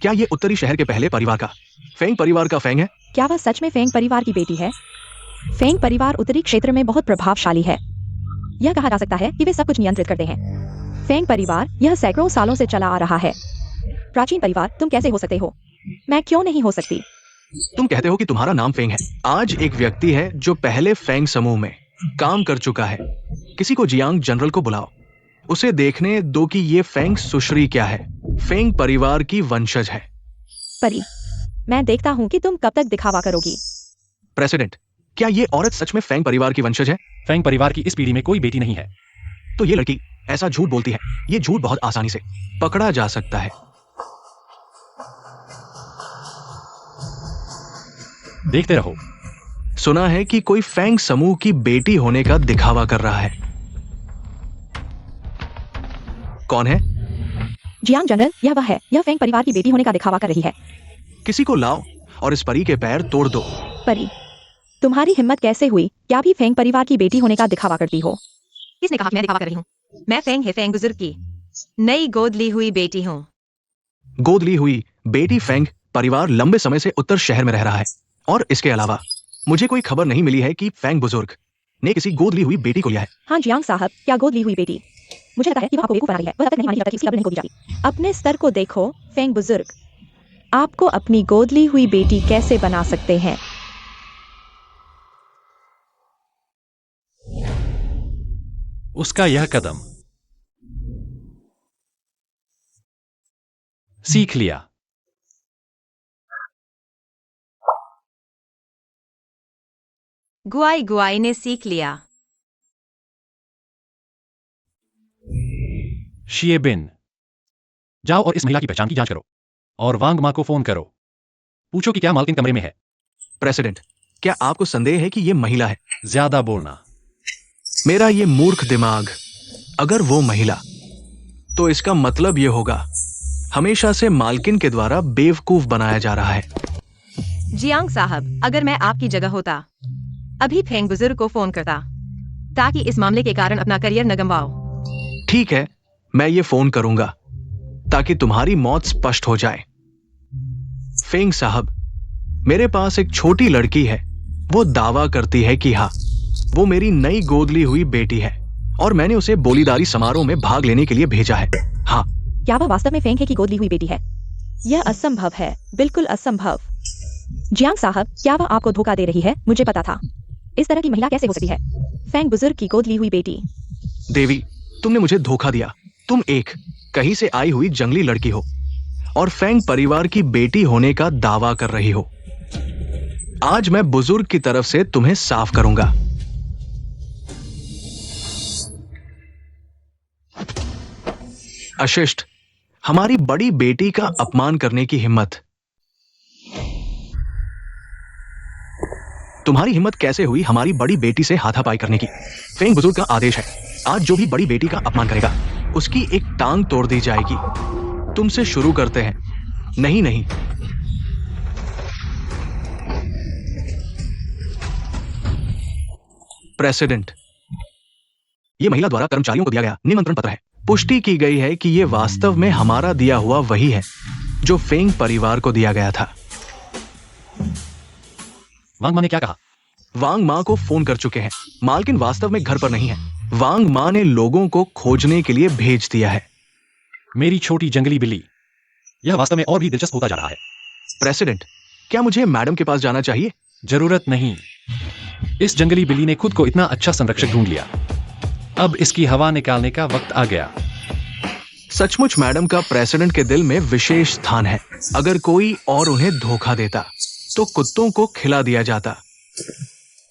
क्या ये उत्तरी शहर के पहले परिवार का फेंग परिवार का फेंग है? क्या वह सच में फेंग परिवार की बेटी है? फेंग परिवार उत्तरी क्षेत्र में बहुत प्रभावशाली है। यह कहा जा सकता है कि वे सब कुछ नियंत्रित करते हैं। फेंग परिवार यह सैकड़ों सालों से चला आ रहा है। प्राचीन परिवार, तुम कैसे हो सकते हो? मैं क्यों नहीं हो सकती? तुम कहते हो कि तुम्हारा नाम फेंग है। आज एक व्यक्ति है जो पहले फेंग समूह में काम कर चुका है। किसी को जियांग जनरल को बुलाओ, उसे देखने दो कि ये फेंग सुश्री क्या है। फेंग परिवार की वंशज है। परी, मैं देखता हूँ कि तुम कब तक दिखावा करोगी। प्रेसिडेंट, क्या ये औरत सच में फेंग परिवार की वंशज है? फेंग परिवार की इस पीढ़ी में कोई बेटी नहीं है। तो ये लड़की ऐसा झूठ बोलती है। ये झूठ बहुत आसानी से पकड़ा जा सकता है। देखते रहो। सुना है कि कोई फेंग समूह की बेटी होने का दिखावा कर रहा है। कौन है? जियांग जनरल, यह वह है। यह फेंग परिवार की बेटी होने का दिखावा कर रही है। किसी को लाओ और इस परी के पैर तोड़ दो। परी, तुम्हारी हिम्मत कैसे हुई? क्या भी फेंग परिवार की बेटी होने का दिखावा करती हो? किसने कहा कि मैं दिखावा कर रही हूँ? मैं फेंग है, फेंग बुजुर्ग की नई गोद ली हुई बेटी हूँ। गोद ली हुई बेटी फेंग परिवार लंबे समय से उत्तर शहर में रह रहा है, और इसके अलावा मुझे कोई खबर नहीं मिली है कि फेंग बुजुर्ग ने किसी गोद ली हुई बेटी को लिया है। हाँ जियांग साहब, क्या गोद ली हुई बेटी? मुझे लगता है कि वह आपको बेवकूफ बना रही है। वह तब तक नहीं मानी जब तक कि उसकी कब्र नहीं खोदी जाती। अपने स्तर को देखो फेंग बुजुर्ग। आपको अपनी गोद ली हुई बेटी कैसे बना सकते हैं? उसका यह कदम सीख लिया। गुआई गुआई ने सीख लिया। शिए बिन, जाओ और इस महिला की पहचान की जांच करो और वांग मा को फोन करो। पूछो कि क्या मालकिन कमरे में है। प्रेसिडेंट, क्या आपको संदेह है कि ये महिला है? ज्यादा बोलना। मेरा ये मूर्ख दिमाग, अगर वो महिला, तो इसका मतलब ये होगा हमेशा से मालकिन के द्वारा बेवकूफ बनाया जा रहा है। जियांग साहब, अगर मैं आपकी जगह होता अभी फेंग बुजुर्ग को फोन करता ताकि इस मामले के कारण अपना करियर न गंवाओ। ठीक है, मैं ये फोन करूंगा ताकि तुम्हारी मौत स्पष्ट हो जाए। फेंग साहब, मेरे पास एक छोटी लड़की है। वो दावा करती है कि हाँ, वो मेरी नई गोद ली हुई बेटी है और मैंने उसे बोलीदारी समारोह में भाग लेने के लिए भेजा है। हाँ। क्या वह वास्तव में फेंग है की गोद ली हुई बेटी है? यह असंभव है, बिल्कुल असंभव। जियांग साहब, क्या वह आपको धोखा दे रही है? मुझे पता था। इस तरह की महिला कैसे हो सकती है? फेंग बुजुर्ग की गोद ली हुई बेटी। देवी, तुमने मुझे धोखा दिया। तुम एक कहीं से आई हुई जंगली लड़की हो और फेंग परिवार की बेटी होने का दावा कर रही हो। आज मैं बुजुर्ग की तरफ से तुम्हें साफ करूंगा। अशिष्ट, हमारी बड़ी बेटी का अपमान करने की हिम्मत। तुम्हारी हिम्मत कैसे हुई हमारी बड़ी बेटी से हाथापाई करने की? फेंग बुजुर्ग का आदेश है, आज जो भी बड़ी बेटी का अपमान करेगा उसकी एक टांग तोड़ दी जाएगी। तुमसे शुरू करते हैं। नहीं नहीं, प्रेसिडेंट, यह महिला द्वारा कर्मचारियों को दिया गया निमंत्रण पत्र है। पुष्टि की गई है कि यह वास्तव में हमारा दिया हुआ वही है जो फेंग परिवार को दिया गया था। वांग मां ने क्या कहा? वांग मां को फोन कर चुके हैं। मालकिन वास्तव में घर पर नहीं है। वांग मां ने लोगों को खोजने के लिए भेज दिया है। मेरी छोटी जंगली बिल्ली, यह वास्तव में और भी दिलचस्प होता जा रहा है। प्रेसिडेंट, क्या मुझे मैडम के पास जाना चाहिए? जरूरत नहीं, इस जंगली बिल्ली ने खुद को इतना अच्छा संरक्षक ढूंढ लिया। अब इसकी हवा निकालने का वक्त आ गया। सचमुच मैडम का प्रेसिडेंट के दिल में विशेष स्थान है। अगर कोई और उन्हें धोखा देता तो कुत्तों को खिला दिया जाता।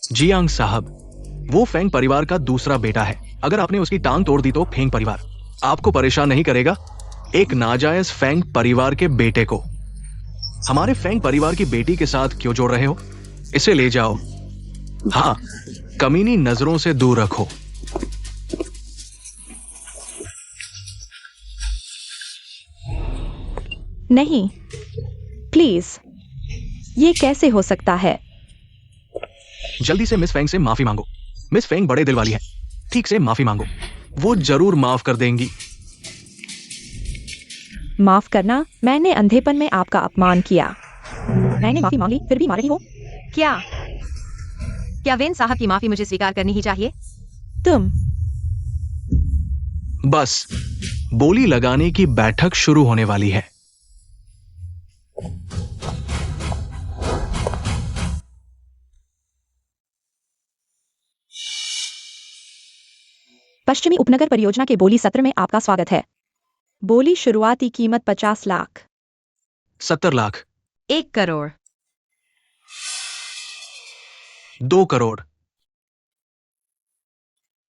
जियांग साहब, वो फेंग परिवार का दूसरा बेटा है। अगर आपने उसकी टांग तोड़ दी तो फेंग परिवार आपको परेशान नहीं करेगा। एक नाजायज फेंग परिवार के बेटे को हमारे फेंग परिवार की बेटी के साथ क्यों जोड़ रहे हो? इसे ले जाओ। हाँ, कमीनी नजरों से दूर रखो। नहीं, प्लीज, ये कैसे हो सकता है? जल्दी से मिस फेंग से माफी मांगो। मिस फेंग बड़े दिल वाली है। ठीक से माफी मांगो, वो जरूर माफ कर देंगी। माफ करना? मैंने अंधेपन में आपका अपमान किया। मैंने माफी मांगी, फिर भी मार रही हो। क्या वेन साहब की माफी मुझे स्वीकार करनी ही चाहिए? तुम बस, बोली लगाने की बैठक शुरू होने वाली है। पश्चिमी उपनगर परियोजना के बोली सत्र में आपका स्वागत है। बोली शुरुआती कीमत 50 लाख। 70 लाख। 1 करोड़। 2 करोड़।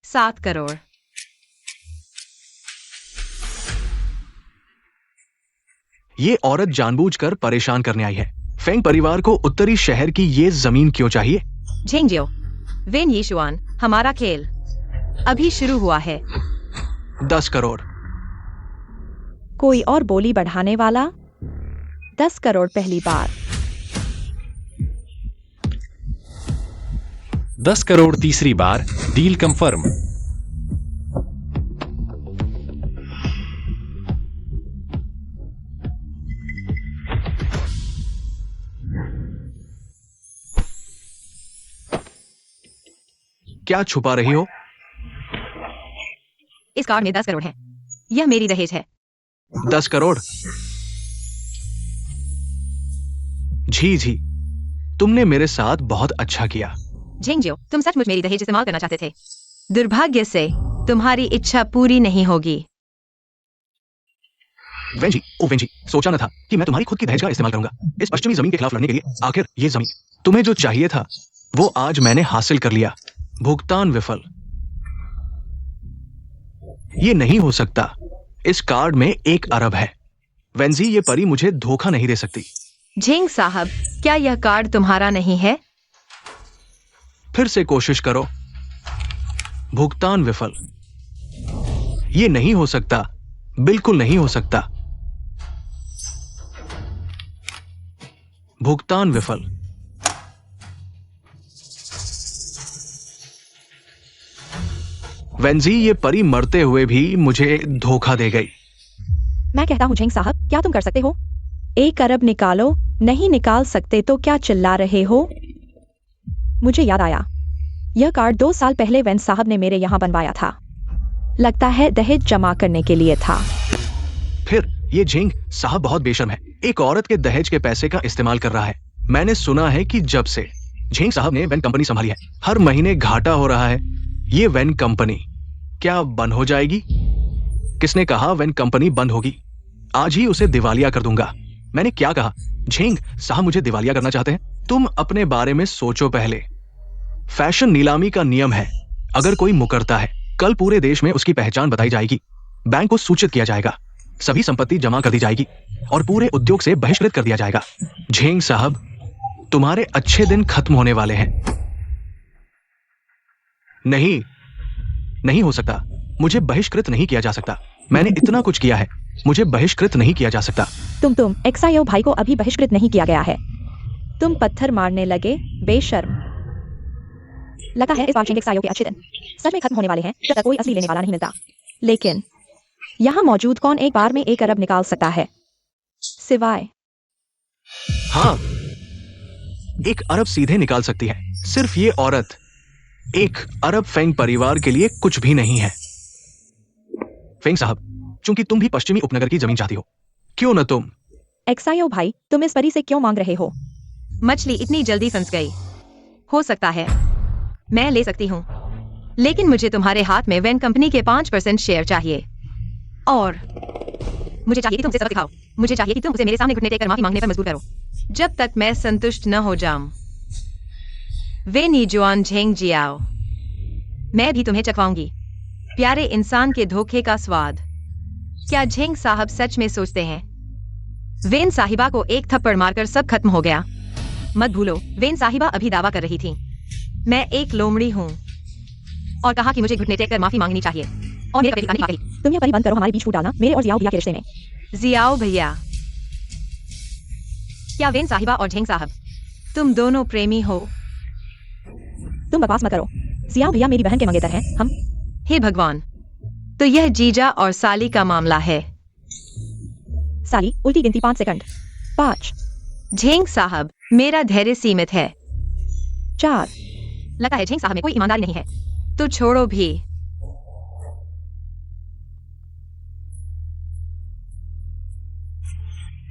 7 करोड़। ये औरत जानबूझकर परेशान करने आई है। फेंग परिवार को उत्तरी शहर की ये जमीन क्यों चाहिए? झेंगजियो, वेन यीशुआन, हमारा खेल अभी शुरू हुआ है। 10 करोड़। कोई और बोली बढ़ाने वाला? 10 करोड़ पहली बार। 10 करोड़ तीसरी बार। Deal confirm. क्या छुपा रही हो? इस कार्ड में 10 करोड़ है। यह मेरी दहेज है। 10 करोड़। जी जी, तुमने मेरे साथ बहुत अच्छा किया। झेंगजियो, तुम सचमुच मेरी दहेज इस्तेमाल करना चाहते थे। दुर्भाग्य से तुम्हारी इच्छा पूरी नहीं होगी। वेंजी, ओ वेंजी, सोचा न था कि मैं तुम्हारी खुद की दहेज का इस्तेमाल करूंगा इस पश्चिमी जमीन के खिलाफ लड़ने के लिए। आखिर ये जमीन तुम्हें जो चाहिए था वो आज मैंने हासिल कर लिया। भुगतान विफल। ये नहीं हो सकता। इस कार्ड में 1 अरब है। वेंजी, ये परी मुझे धोखा नहीं दे सकती। झेंग साहब, क्या यह कार्ड तुम्हारा नहीं है? फिर से कोशिश करो। भुगतान विफल। ये नहीं हो सकता, बिल्कुल नहीं हो सकता। भुगतान विफल। वेंजी, ये परी मरते हुए भी मुझे धोखा दे गई। मैं कहता हूँ झेंग साहब, क्या तुम कर सकते हो? 1 अरब निकालो। नहीं निकाल सकते तो क्या चिल्ला रहे हो? मुझे याद आया, यह कार्ड 2 साल पहले वेन साहब ने मेरे यहाँ बनवाया था। लगता है दहेज जमा करने के लिए था। फिर ये झेंग साहब बहुत बेशर्म है। एक औरत के दहेज के पैसे का इस्तेमाल कर रहा है। मैंने सुना है कि जब से झेंग साहब ने वेन कंपनी संभाली है, हर महीने घाटा हो रहा है। ये वेन कंपनी क्या बंद हो जाएगी? किसने कहा वेन कंपनी बंद होगी? आज ही उसे दिवालिया कर दूंगा। मैंने क्या कहा? झेंग साहब मुझे दिवालिया करना चाहते हैं? तुम अपने बारे में सोचो पहले। फैशन नीलामी का नियम है, अगर कोई मुकरता है, कल पूरे देश में उसकी पहचान बताई जाएगी। बैंक को सूचित किया जाएगा। सभी संपत्ति जमा कर दी जाएगी और पूरे उद्योग से बहिष्कृत कर दिया जाएगा। झेंग साहब, तुम्हारे अच्छे दिन खत्म होने वाले हैं। नहीं, नहीं हो सकता। मुझे बहिष्कृत नहीं किया जा सकता। मैंने इतना कुछ किया है। मुझे बहिष्कृत नहीं किया जा सकता। तुम एक्सायो भाई को अभी बहिष्कृत नहीं किया गया है। तुम पत्थर मारने लगे, बेशर्म। लगा है इस बार एक्सायो के अच्छे दिन सच में खत्म होने वाले हैं जब तक कोई असली लेने वाला नहीं मिलता। लेकिन यहाँ मौजूद कौन एक बार में 1 अरब निकाल सकता है? सिवाय हाँ, 1 अरब सीधे निकाल सकती है। सिर्फ ये औरत 1 अरब फेंग परिवार के लिए कुछ भी नहीं है। फेंग साहब, चूंकि तुम भी पश्चिमी उपनगर की जमीन चाहती हो, क्यों न तुम? एक्सायो भाई, तुम इस परी से क्यों मांग रहे हो? मछली इतनी जल्दी फंस गई। हो सकता है मैं ले सकती हूँ, लेकिन मुझे तुम्हारे हाथ में वेन कंपनी के 5% शेयर चाहिए। और मुझे चाहिए कि तुम उसे सबक दिखाओ। मुझे चाहिए कि तुम उसे मेरे सामने घुटने टेककर माफी मांगने पर मजबूर करो, जब तक मैं संतुष्ट न हो जाऊं। वे नीजुआन झेंग जियाओ, मैं भी तुम्हें चखवाऊंगी प्यारे इंसान के धोखे का स्वाद। क्या झेंग साहब सच में सोचते हैं वेन साहिबा को 1 थप्पड़ मारकर सब खत्म हो गया? मत भूलो, वेन साहिबा अभी दावा कर रही थी मैं एक लोमड़ी हूँ, और कहा कि मुझे घुटने टेककर माफी मांगनी चाहिए और मेरे कपड़े दिखाने की बात कही। तुम यह परी बंद करो हमारे बीच फूट डालना मेरे और जियाओ भैया के रिश्ते में। जियाओ भैया, क्या वेन साहिबा और झेंग साहब तुम दोनों प्रेमी हो? तुम बकवास मत करो। जियाओ भैया मेरी बहन के मंगेतर हैं। हम हे भगवान, तो यह जीजा और साली का मामला है। साली, उल्टी गिनती 5 सेकंड। 5, झेंग साहब, मेरा धैर्य सीमित है। 4, लगता है झेंग साहब में कोई ईमानदारी नहीं है, तो छोड़ो भी।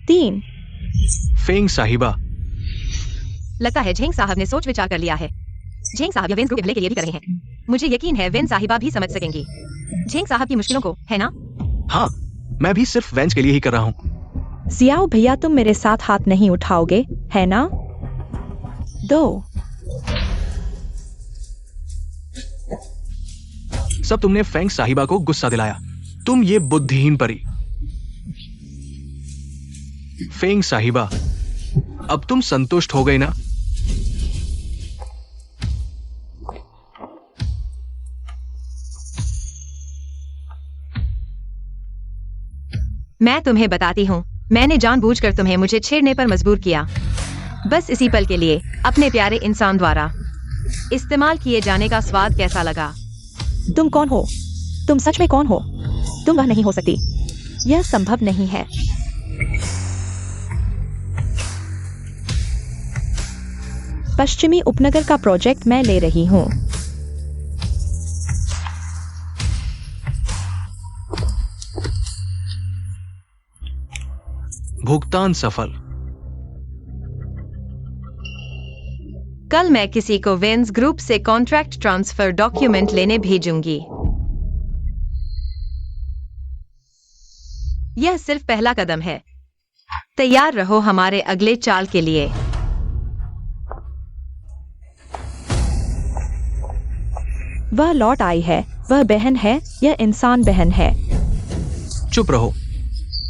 3, फेंग साहिबा, लगता है झेंग साहब ने सोच विचार कर लिया है। झेंग साहब यह वेन ग्रुप के लिए भी कर रहे हैं। मुझे यकीन है वेन साहिबा भी समझ सकेंगी झेंग साहब की मुश्किलों को, है ना? हाँ, मैं भी सिर्फ वेंस के लिए ही कर रहा हूँ। जियाओ भैया तुम मेरे साथ हाथ नहीं उठाओगे, है ना? 2, सब तुमने फेंग साहिबा को गुस्सा दिलाया। तुम ये बुद्धिहीन परी। फेंग साहिबा, अब तुम संतुष्ट हो गई ना? मैं तुम्हें बताती हूँ, मैंने जानबूझकर तुम्हें मुझे छेड़ने पर मजबूर किया, बस इसी पल के लिए। अपने प्यारे इंसान द्वारा इस्तेमाल किए जाने का स्वाद कैसा लगा? तुम कौन हो? तुम सच में कौन हो? तुम वह नहीं हो सकती। यह संभव नहीं है। पश्चिमी उपनगर का प्रोजेक्ट मैं ले रही हूँ। भुगतान सफल। कल मैं किसी को वेन्स ग्रुप से कॉन्ट्रैक्ट ट्रांसफर डॉक्यूमेंट लेने भेजूंगी। यह सिर्फ पहला कदम है। तैयार रहो हमारे अगले चाल के लिए। वह लौट आई है। वह बहन है। यह इंसान बहन है। चुप रहो।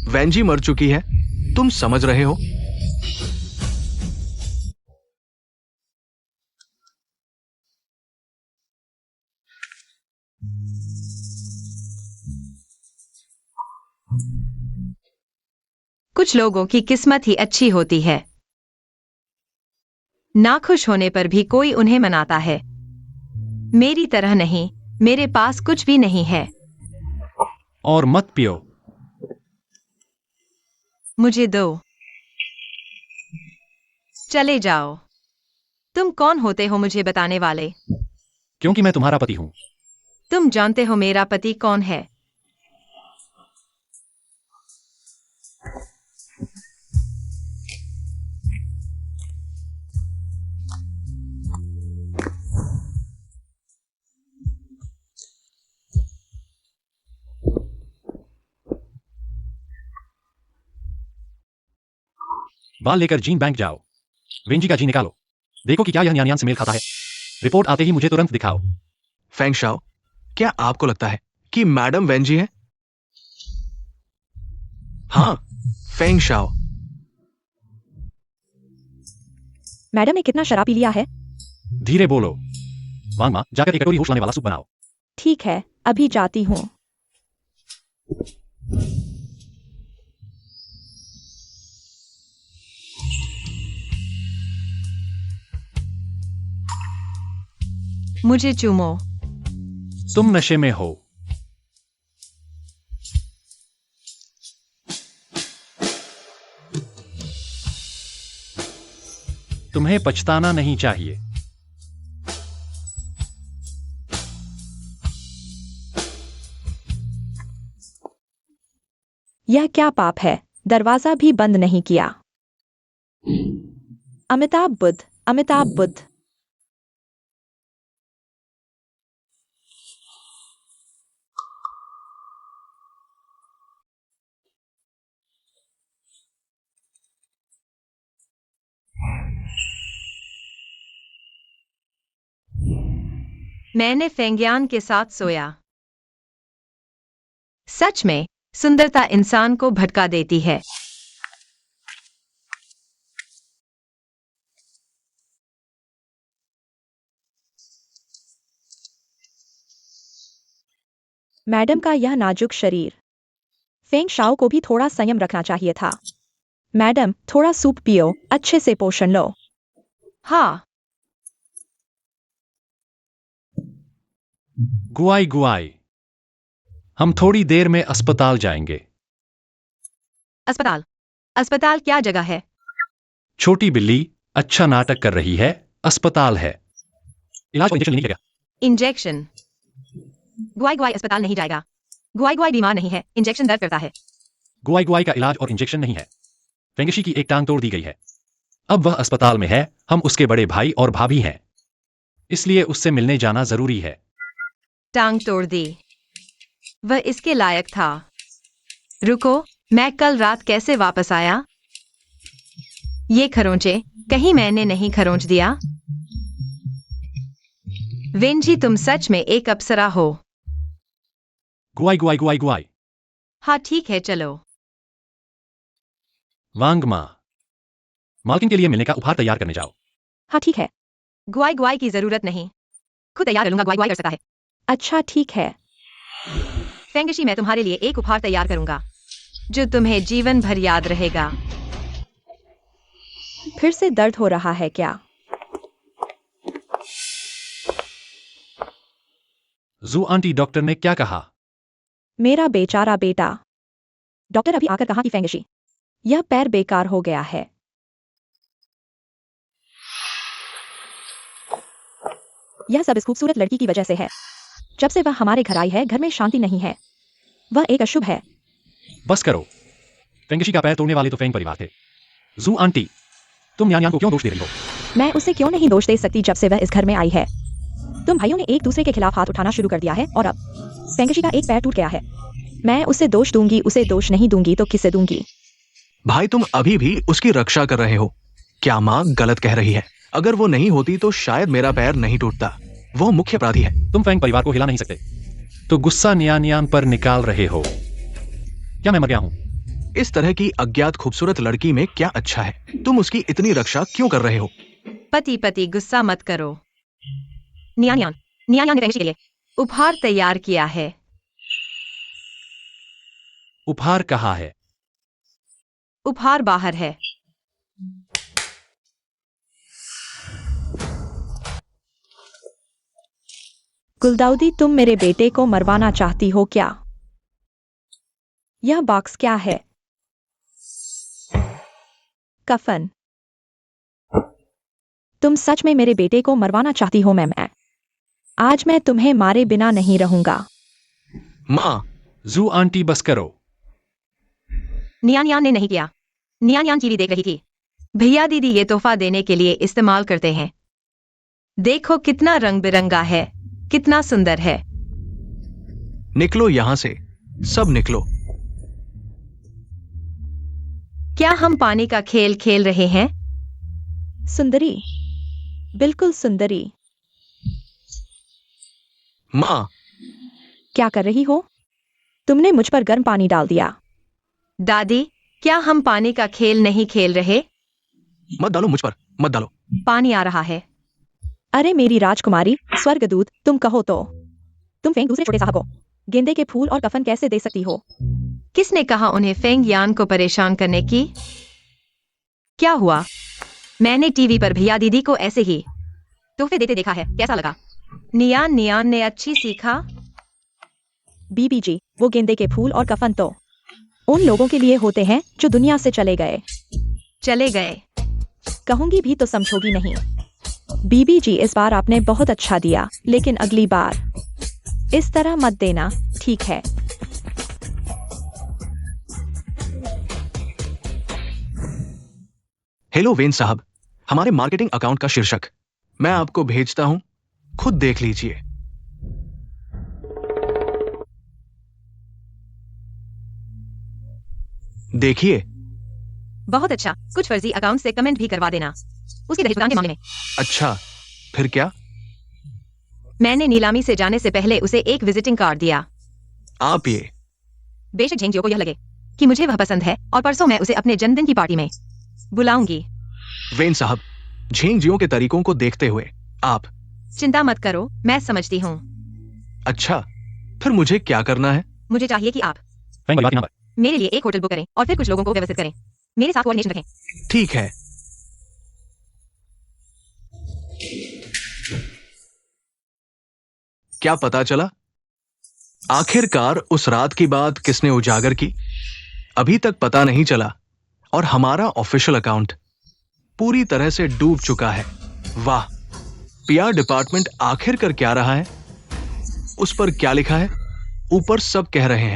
वैंजी मर चुकी है। तुम समझ रहे हो? कुछ लोगों की किस्मत ही अच्छी होती है। नाखुश होने पर भी कोई उन्हें मनाता है। मेरी तरह नहीं, मेरे पास कुछ भी नहीं है। और मत पियो। मुझे दो। चले जाओ। तुम कौन होते हो मुझे बताने वाले? क्योंकि मैं तुम्हारा पति हूं। तुम जानते हो मेरा पति कौन है? बाल लेकर जीन बैंक जाओ। वेंजी का जी निकालो। देखो कि क्या यह न्यान से मेल खाता है। रिपोर्ट आते ही मुझे तुरंत दिखाओ। फेंग शाओ, क्या आपको लगता है कि मैडम वेंजी है? हाँ, फेंग शाओ। मैडम ने कितना शराब पी लिया है? धीरे बोलो। वांग माँ, जाकर एक कटोरी होश लाने वाला सूप बनाओ। ठीक है, अभी जाती हूँ। मुझे चूमो। तुम नशे में हो। तुम्हें पछताना नहीं चाहिए। यह क्या पाप है? दरवाजा भी बंद नहीं किया। अमिताभ बुद्ध, अमिताभ बुद्ध। मैंने फेंगियान के साथ सोया। सच में सुंदरता इंसान को भटका देती है। मैडम का यह नाजुक शरीर। फेंग शाओ को भी थोड़ा संयम रखना चाहिए था। मैडम, थोड़ा सूप पियो, अच्छे से पोषण लो। हाँ, गुआई गुआई। हम थोड़ी देर में अस्पताल जाएंगे। अस्पताल। अस्पताल क्या जगह है? छोटी बिल्ली अच्छा नाटक कर रही है। अस्पताल है। इलाज और इंजेक्शन लेने की जगह। इंजेक्शन। गुआई गुआई अस्पताल नहीं जाएगा। गुआई गुआई बीमार नहीं है, इंजेक्शन दर्द करता है। गुआई गुआई का इलाज और इंजेक्शन नहीं है। फेंगशी की एक टांग तोड़ दी गई है। अब वह अस्पताल में है। हम उसके बड़े भाई और भाभी हैं, इसलिए उससे मिलने जाना जरूरी है। टांग तोड़ दी। वह इसके लायक था। रुको, मैं कल रात कैसे वापस आया? ये खरोंचे, कहीं मैंने नहीं खरोंच दिया? वेंजी, तुम सच में एक अप्सरा हो। गुआई गुआई गुआई गुआई। हाँ ठीक है, चलो। वांग माँ, मालकिन के लिए मिलने का उपहार तैयार करने जाओ। हाँ ठीक है। गुआई गुआई की जरूरत नहीं, खुद तैयार कर लूंगा। गुआई गुआई कर सकता है। अच्छा ठीक है। फेंगशी, मैं तुम्हारे लिए एक उपहार तैयार करूंगा जो तुम्हें जीवन भर याद रहेगा। फिर से दर्द हो रहा है क्या? जू आंटी, डॉक्टर ने क्या कहा? मेरा बेचारा बेटा। डॉक्टर अभी आकर कहा कि फेंगशी, यह पैर बेकार हो गया है। यह सब इस खूबसूरत लड़की की वजह से है। जब से वह हमारे घर आई है, घर में शांति नहीं है। वह एक अशुभ है। बस करो। फेंगशी का पैर तोड़ने वाले तो फेंग परिवार थे। जू आंटी, तुम यान यान को क्यों दोष दे रही हो? मैं उसे क्यों नहीं दोष दे सकती जब से वह इस घर में आई है। तुम भाइयों ने एक दूसरे के खिलाफ हाथ उठाना शुरू कर दिया है और अब फेंगशी का एक पैर टूट गया है। मैं उसे दोष दूंगी, उसे दोष नहीं दूंगी तो किसे दूंगी? भाई, तुम अभी भी उसकी रक्षा कर रहे हो। क्या माँ गलत कह रही है? अगर वो नहीं होती तो शायद मेरा पैर नहीं टूटता। वो मुख्य अपराधी है। तुम फेंग परिवार को हिला नहीं सकते, तो गुस्सा नियान यान पर निकाल रहे हो। क्या मैं मर गया हूं? इस तरह की अज्ञात खूबसूरत लड़की में क्या अच्छा है? तुम उसकी इतनी रक्षा क्यों कर रहे हो? पति पति, गुस्सा मत करो। नियान ने फेंगशी के लिए उपहार तैयार किया है। उपहार कहाँ है? उपहार बाहर है। गुलदाउदी, तुम मेरे बेटे को मरवाना चाहती हो क्या? यह बॉक्स क्या है? कफन। तुम सच में मेरे बेटे को मरवाना चाहती हो? मैं आज मैं तुम्हें मारे बिना नहीं रहूंगा। माँ, जू आंटी, बस करो। नियान ने नहीं किया। नियान टीवी देख रही थी। भैया दीदी ये तोहफा देने के लिए इस्तेमाल करते हैं। देखो कितना रंग बिरंगा है, कितना सुंदर है। निकलो यहाँ से, सब निकलो। क्या हम पानी का खेल खेल रहे हैं? सुंदरी, बिल्कुल सुंदरी। माँ, क्या कर रही हो? तुमने मुझ पर गर्म पानी डाल दिया। दादी, क्या हम पानी का खेल नहीं खेल रहे? मत डालो मुझ पर, मत डालो। पानी आ रहा है। अरे मेरी राजकुमारी, स्वर्गदूत, तुम कहो तो। तुम फेंग दूसरे छोटे साहब को गेंदे के फूल और कफन कैसे दे सकती हो? किसने कहा उन्हें फेंग यान को परेशान करने की? क्या हुआ? मैंने टीवी पर भैया दीदी को ऐसे ही तोहफे देते देखा है, कैसा लगा? नियान नियान ने अच्छी सीखा। बीबी जी, वो गेंदे के फूल और कफन तो उन लोगों के लिए होते हैं जो दुनिया से चले गए। चले गए। कहूंगी भी तो समझोगी नहीं। बीबी जी, इस बार आपने बहुत अच्छा दिया, लेकिन अगली बार इस तरह मत देना, ठीक है? हेलो वेन साहब, हमारे मार्केटिंग अकाउंट का शीर्षक मैं आपको भेजता हूं, खुद देख लीजिए। देखिए। बहुत अच्छा। कुछ फर्जी अकाउंट से कमेंट भी करवा देना उसके दहेज भुगतान के मामले में। अच्छा, फिर क्या? मैंने नीलामी से जाने से पहले उसे एक विजिटिंग कार्ड दिया। आप ये बेशक झेंगजियो को यह लगे कि मुझे वह पसंद है और परसों मैं उसे अपने जन्मदिन की पार्टी में बुलाऊंगी। वेन साहब, झेंगजियो के तरीकों को देखते हुए आप चिंता मत करो, मैं समझती हूँ। अच्छा, फिर मुझे क्या करना है? मुझे चाहिए कि आप फेंग परिवार के नाम पर मेरे लिए एक होटल बुक करें और फिर कुछ लोगों को व्यवस्थित करें। मेरे साथ कोऑर्डिनेशन रखें। ठीक है। क्या पता चला? आखिरकार उस रात की बात किसने उजागर की, अभी तक पता नहीं चला और हमारा ऑफिशियल अकाउंट पूरी तरह से डूब चुका है। वाह, पीआर डिपार्टमेंट आखिरकार क्या रहा है? उस पर क्या लिखा है? ऊपर सब कह रहे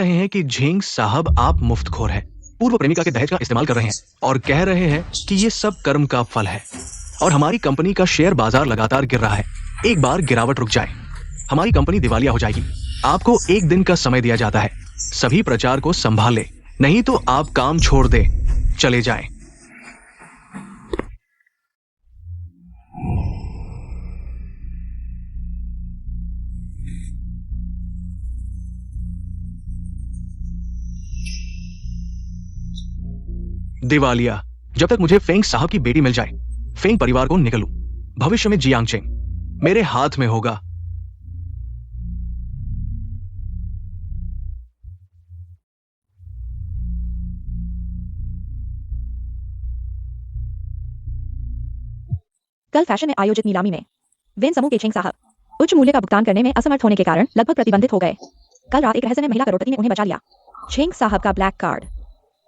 हैं कि झेंग साहब आप मुफ्तखोर हैं, पूर्व प्रेमिका के दहेज का इस्तेमाल कर रहे हैं और कह रहे हैं कि ये सब कर्म का फल है। और हमारी कंपनी का शेयर बाजार लगातार गिर रहा है। एक बार गिरावट रुक जाए, हमारी कंपनी दिवालिया हो जाएगी। आपको एक दिन का समय दिया जाता है, सभी प्रचार को संभाल ले, नहीं तो आप काम छोड़ दे चले जाएं। दिवालिया, जब तक मुझे फेंग साहब की बेटी मिल जाए, फेंग परिवार को निकलूं। भविष्य में जियांग चेंग मेरे हाथ में होगा। कल फैशन में आयोजित नीलामी में वेन समूह के झेंग साहब उच्च मूल्य का भुगतान करने में असमर्थ होने के कारण लगभग प्रतिबंधित हो गए। कल रात एक रहस्यमय महिला करोड़पति ने उन्हें बचा लिया। झेंग साहब का ब्लैक कार्ड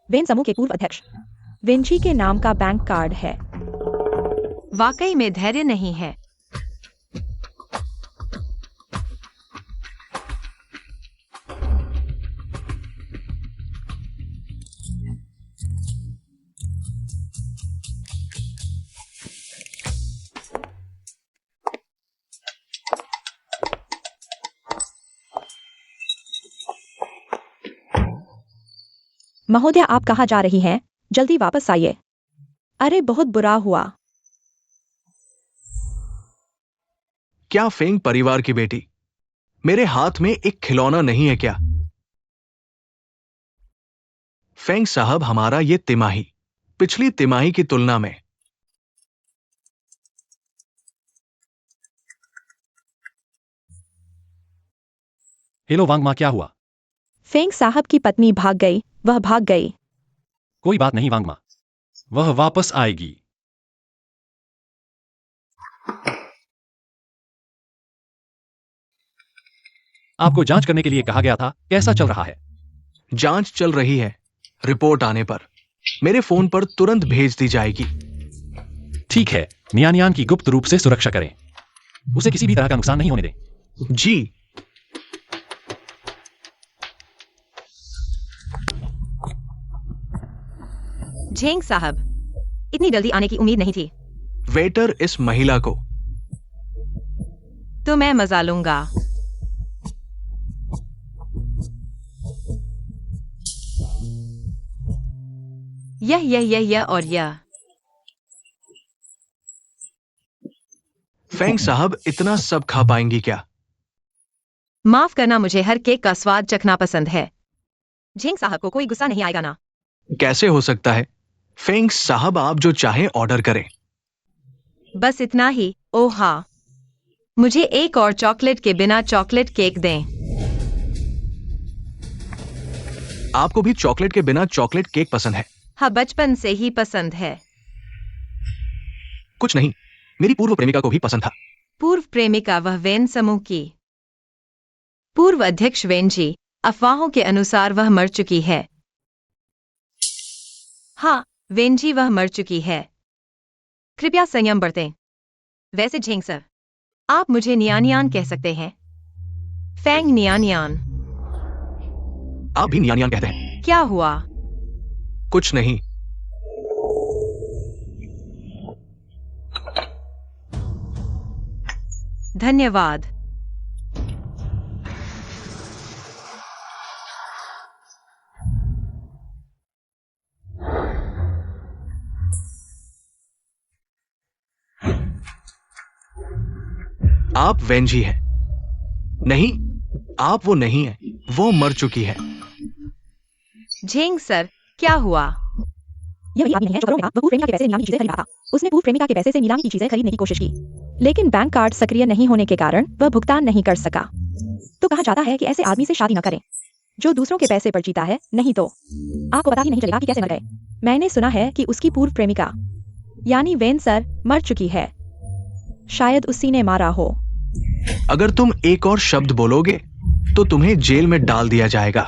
वेन समूह के पूर्व अध्यक्ष विंची के नाम का बैंक कार्ड है। वाकई में धैर्य नहीं है। महोदया, आप कहाँ जा रही हैं? जल्दी वापस आइए। अरे बहुत बुरा हुआ। क्या फेंग परिवार की बेटी मेरे हाथ में एक खिलौना नहीं है क्या? फेंग साहब, हमारा ये तिमाही पिछली तिमाही की तुलना में हेलो वांग माँ, क्या हुआ? फेंग साहब की पत्नी भाग गई, वह भाग गई। कोई बात नहीं वांग माँ, वह वापस आएगी। आपको जांच करने के लिए कहा गया था, कैसा चल रहा है? जांच चल रही है, रिपोर्ट आने पर मेरे फोन पर तुरंत भेज दी जाएगी। ठीक है, नियानियान की गुप्त रूप से सुरक्षा करें, उसे किसी भी तरह का नुकसान नहीं होने दें। जी। झेंग साहब, इतनी जल्दी आने की उम्मीद नहीं थी। वेटर, इस महिला को तो मैं मजा लूंगा। यह और यह। फेंग साहब इतना सब खा पाएंगी क्या? माफ करना, मुझे हर केक का स्वाद चखना पसंद है। झेंग साहब को कोई गुस्सा नहीं आएगा ना? कैसे हो सकता है? फेंग साहब, आप जो चाहें ऑर्डर करें। बस इतना ही। ओह हाँ, मुझे एक और चॉकलेट के बिना चॉकलेट केक दें। आपको भी चॉकलेट के बिना चॉकलेट केक पसंद है? हाँ, बचपन से ही पसंद है। कुछ नहीं, मेरी पूर्व प्रेमिका को भी पसंद था। पूर्व प्रेमिका वह वेन समूह की पूर्व अध्यक्ष वेन जी। अफवाहों के अनुसार वह मर चुकी है। हाँ, वेन जी वह मर चुकी है। कृपया संयम बरतें। वैसे झेंग सर, आप मुझे नियानियान कह सकते हैं। फेंग नियानियान। आप भी नियानियान कहते हैं। क्या हुआ? कुछ नहीं। धन्यवाद। आप वेंजी हैं? नहीं, आप वो नहीं हैं। वो मर चुकी है। झेंग सर, क्या हुआ? यह वही आदमी नहीं है जो करोड़ों में था। वह पूर्व प्रेमिका के पैसे से नीलामी की चीजें खरीद रहा था। उसने पूर्व प्रेमिका के पैसे से नीलामी की चीजें खरीदने की कोशिश की, लेकिन बैंक कार्ड सक्रिय नहीं होने के कारण वह भुगतान नहीं कर सका। तो कहा जाता है कि ऐसे आदमी से शादी न करें जो दूसरों के पैसे पर जीता है, नहीं तो आपको पता ही नहीं चलेगा कि कैसे मर गए। मैंने सुना है कि उसकी पूर्व प्रेमिका यानी वेन सर मर चुकी है। शायद उसी ने मारा हो। अगर तुम एक और शब्द बोलोगे तो तुम्हें जेल में डाल दिया जाएगा।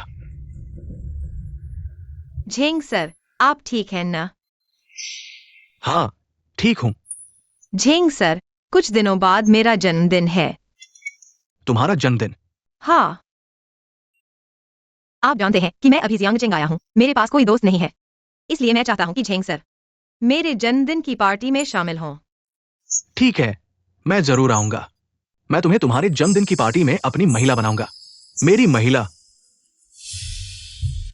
झेंग सर, आप ठीक हैं ना? हाँ, ठीक हूं। झेंग सर, कुछ दिनों बाद मेरा जन्मदिन है। तुम्हारा जन्मदिन? हाँ, आप जानते हैं कि मैं अभी जियांगजेंग आया हूँ। मेरे पास कोई दोस्त नहीं है, इसलिए मैं चाहता हूँ कि झेंग सर मेरे जन्मदिन की पार्टी में शामिल हों। ठीक है, मैं जरूर आऊंगा। मैं तुम्हें तुम्हारे जन्मदिन की पार्टी में अपनी महिला बनाऊंगा। मेरी महिला।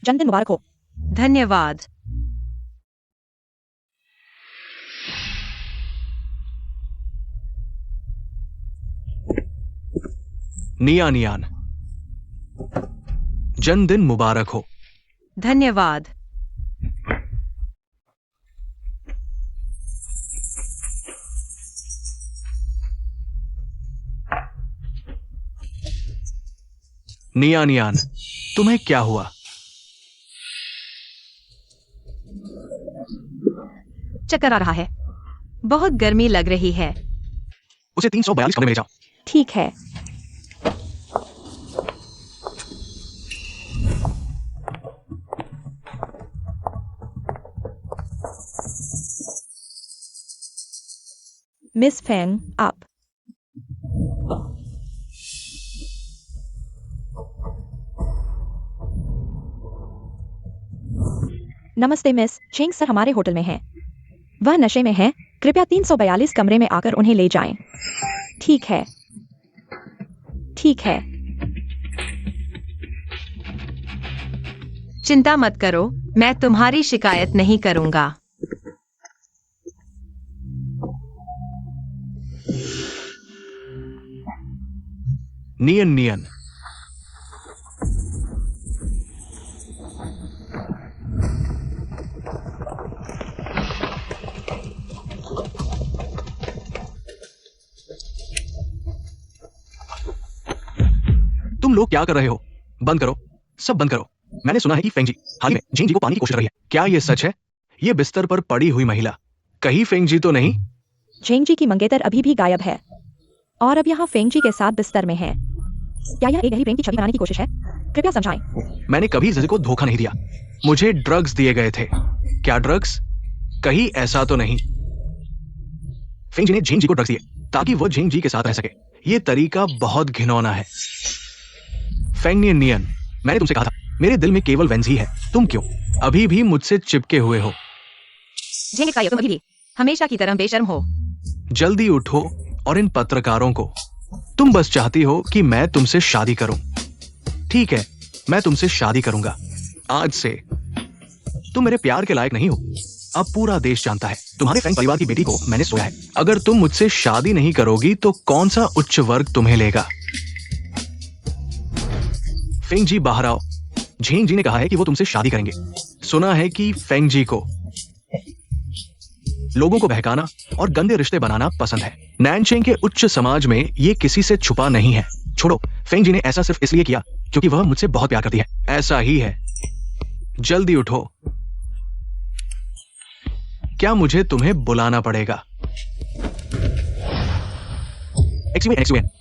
जन्मदिन मुबारक हो। धन्यवाद। निया नियान, जन्मदिन मुबारक हो। धन्यवाद। निया नियान, तुम्हें क्या हुआ? चक्कर आ रहा है। बहुत गर्मी लग रही है। उसे 342 कमरे में ले जाओ। ठीक है। मिस फेंग, आप। नमस्ते मिस, झेंग सर हमारे होटल में हैं। वह नशे में हैं। कृपया 342 कमरे में आकर उन्हें ले जाएं। ठीक है, ठीक है। चिंता मत करो, मैं तुम्हारी शिकायत नहीं करूंगा। नियन नियन, तुम लोग क्या कर रहे हो? बंद करो, सब बंद करो। मैंने सुना है कि फेंगजी हाल ही में झेंग जी को पाने की कोशिश कर रही है। क्या यह सच है? ये बिस्तर पर पड़ी हुई महिला कहीं फेंगजी तो नहीं? झेंग जी की मंगेतर अभी भी गायब है और अब यहाँ फेंग जी के साथ बिस्तर में है। क्या यह एक गहरी प्रेम की छवि बनाने की कोशिश है? कृपया समझाएं। मैंने कभी जिजे को धोखा नहीं दिया। मुझे ड्रग्स दिए गए थे। क्या ड्रग्स? कहीं ऐसा तो नहीं। फेंग जी ने झेंग जी को ड्रग्स दिए ताकि वो झेंग जी के साथ रह सके। ये तरीका बहुत घिनौना है। फेंग नियन नियन, मैंने तुमसे कहा था मेरे दिल में केवल वेंजी है। तुम क्यों अभी भी मुझसे चिपके हुए हो? झेंग का तुम अभी भी हमेशा की तरह बेशर्म हो। जल्दी उठो और इन पत्रकारों को, तुम बस चाहती हो कि मैं तुमसे शादी करूं। ठीक है, मैं तुमसे शादी करूंगा। आज से तुम मेरे प्यार के लायक नहीं हो। अब पूरा देश जानता है तुम्हारे फेंग परिवार की बेटी को मैंने सोया है। अगर तुम मुझसे शादी नहीं करोगी तो कौन सा उच्च वर्ग तुम्हें लेगा? फेंग जी बाहर आओ। झेंग जी ने कहा है कि वो तुमसे शादी करेंगे। सुना है कि फेंग जी को लोगों को बहकाना और गंदे रिश्ते बनाना पसंद है। नैनचेंग के उच्च समाज में ये किसी से छुपा नहीं है। छोड़ो, फेंग जी ने ऐसा सिर्फ इसलिए किया क्योंकि वह मुझसे बहुत प्यार करती है। ऐसा ही है। जल्दी उठो। क्या मुझे तुम्हें बुलाना पड़ेगा?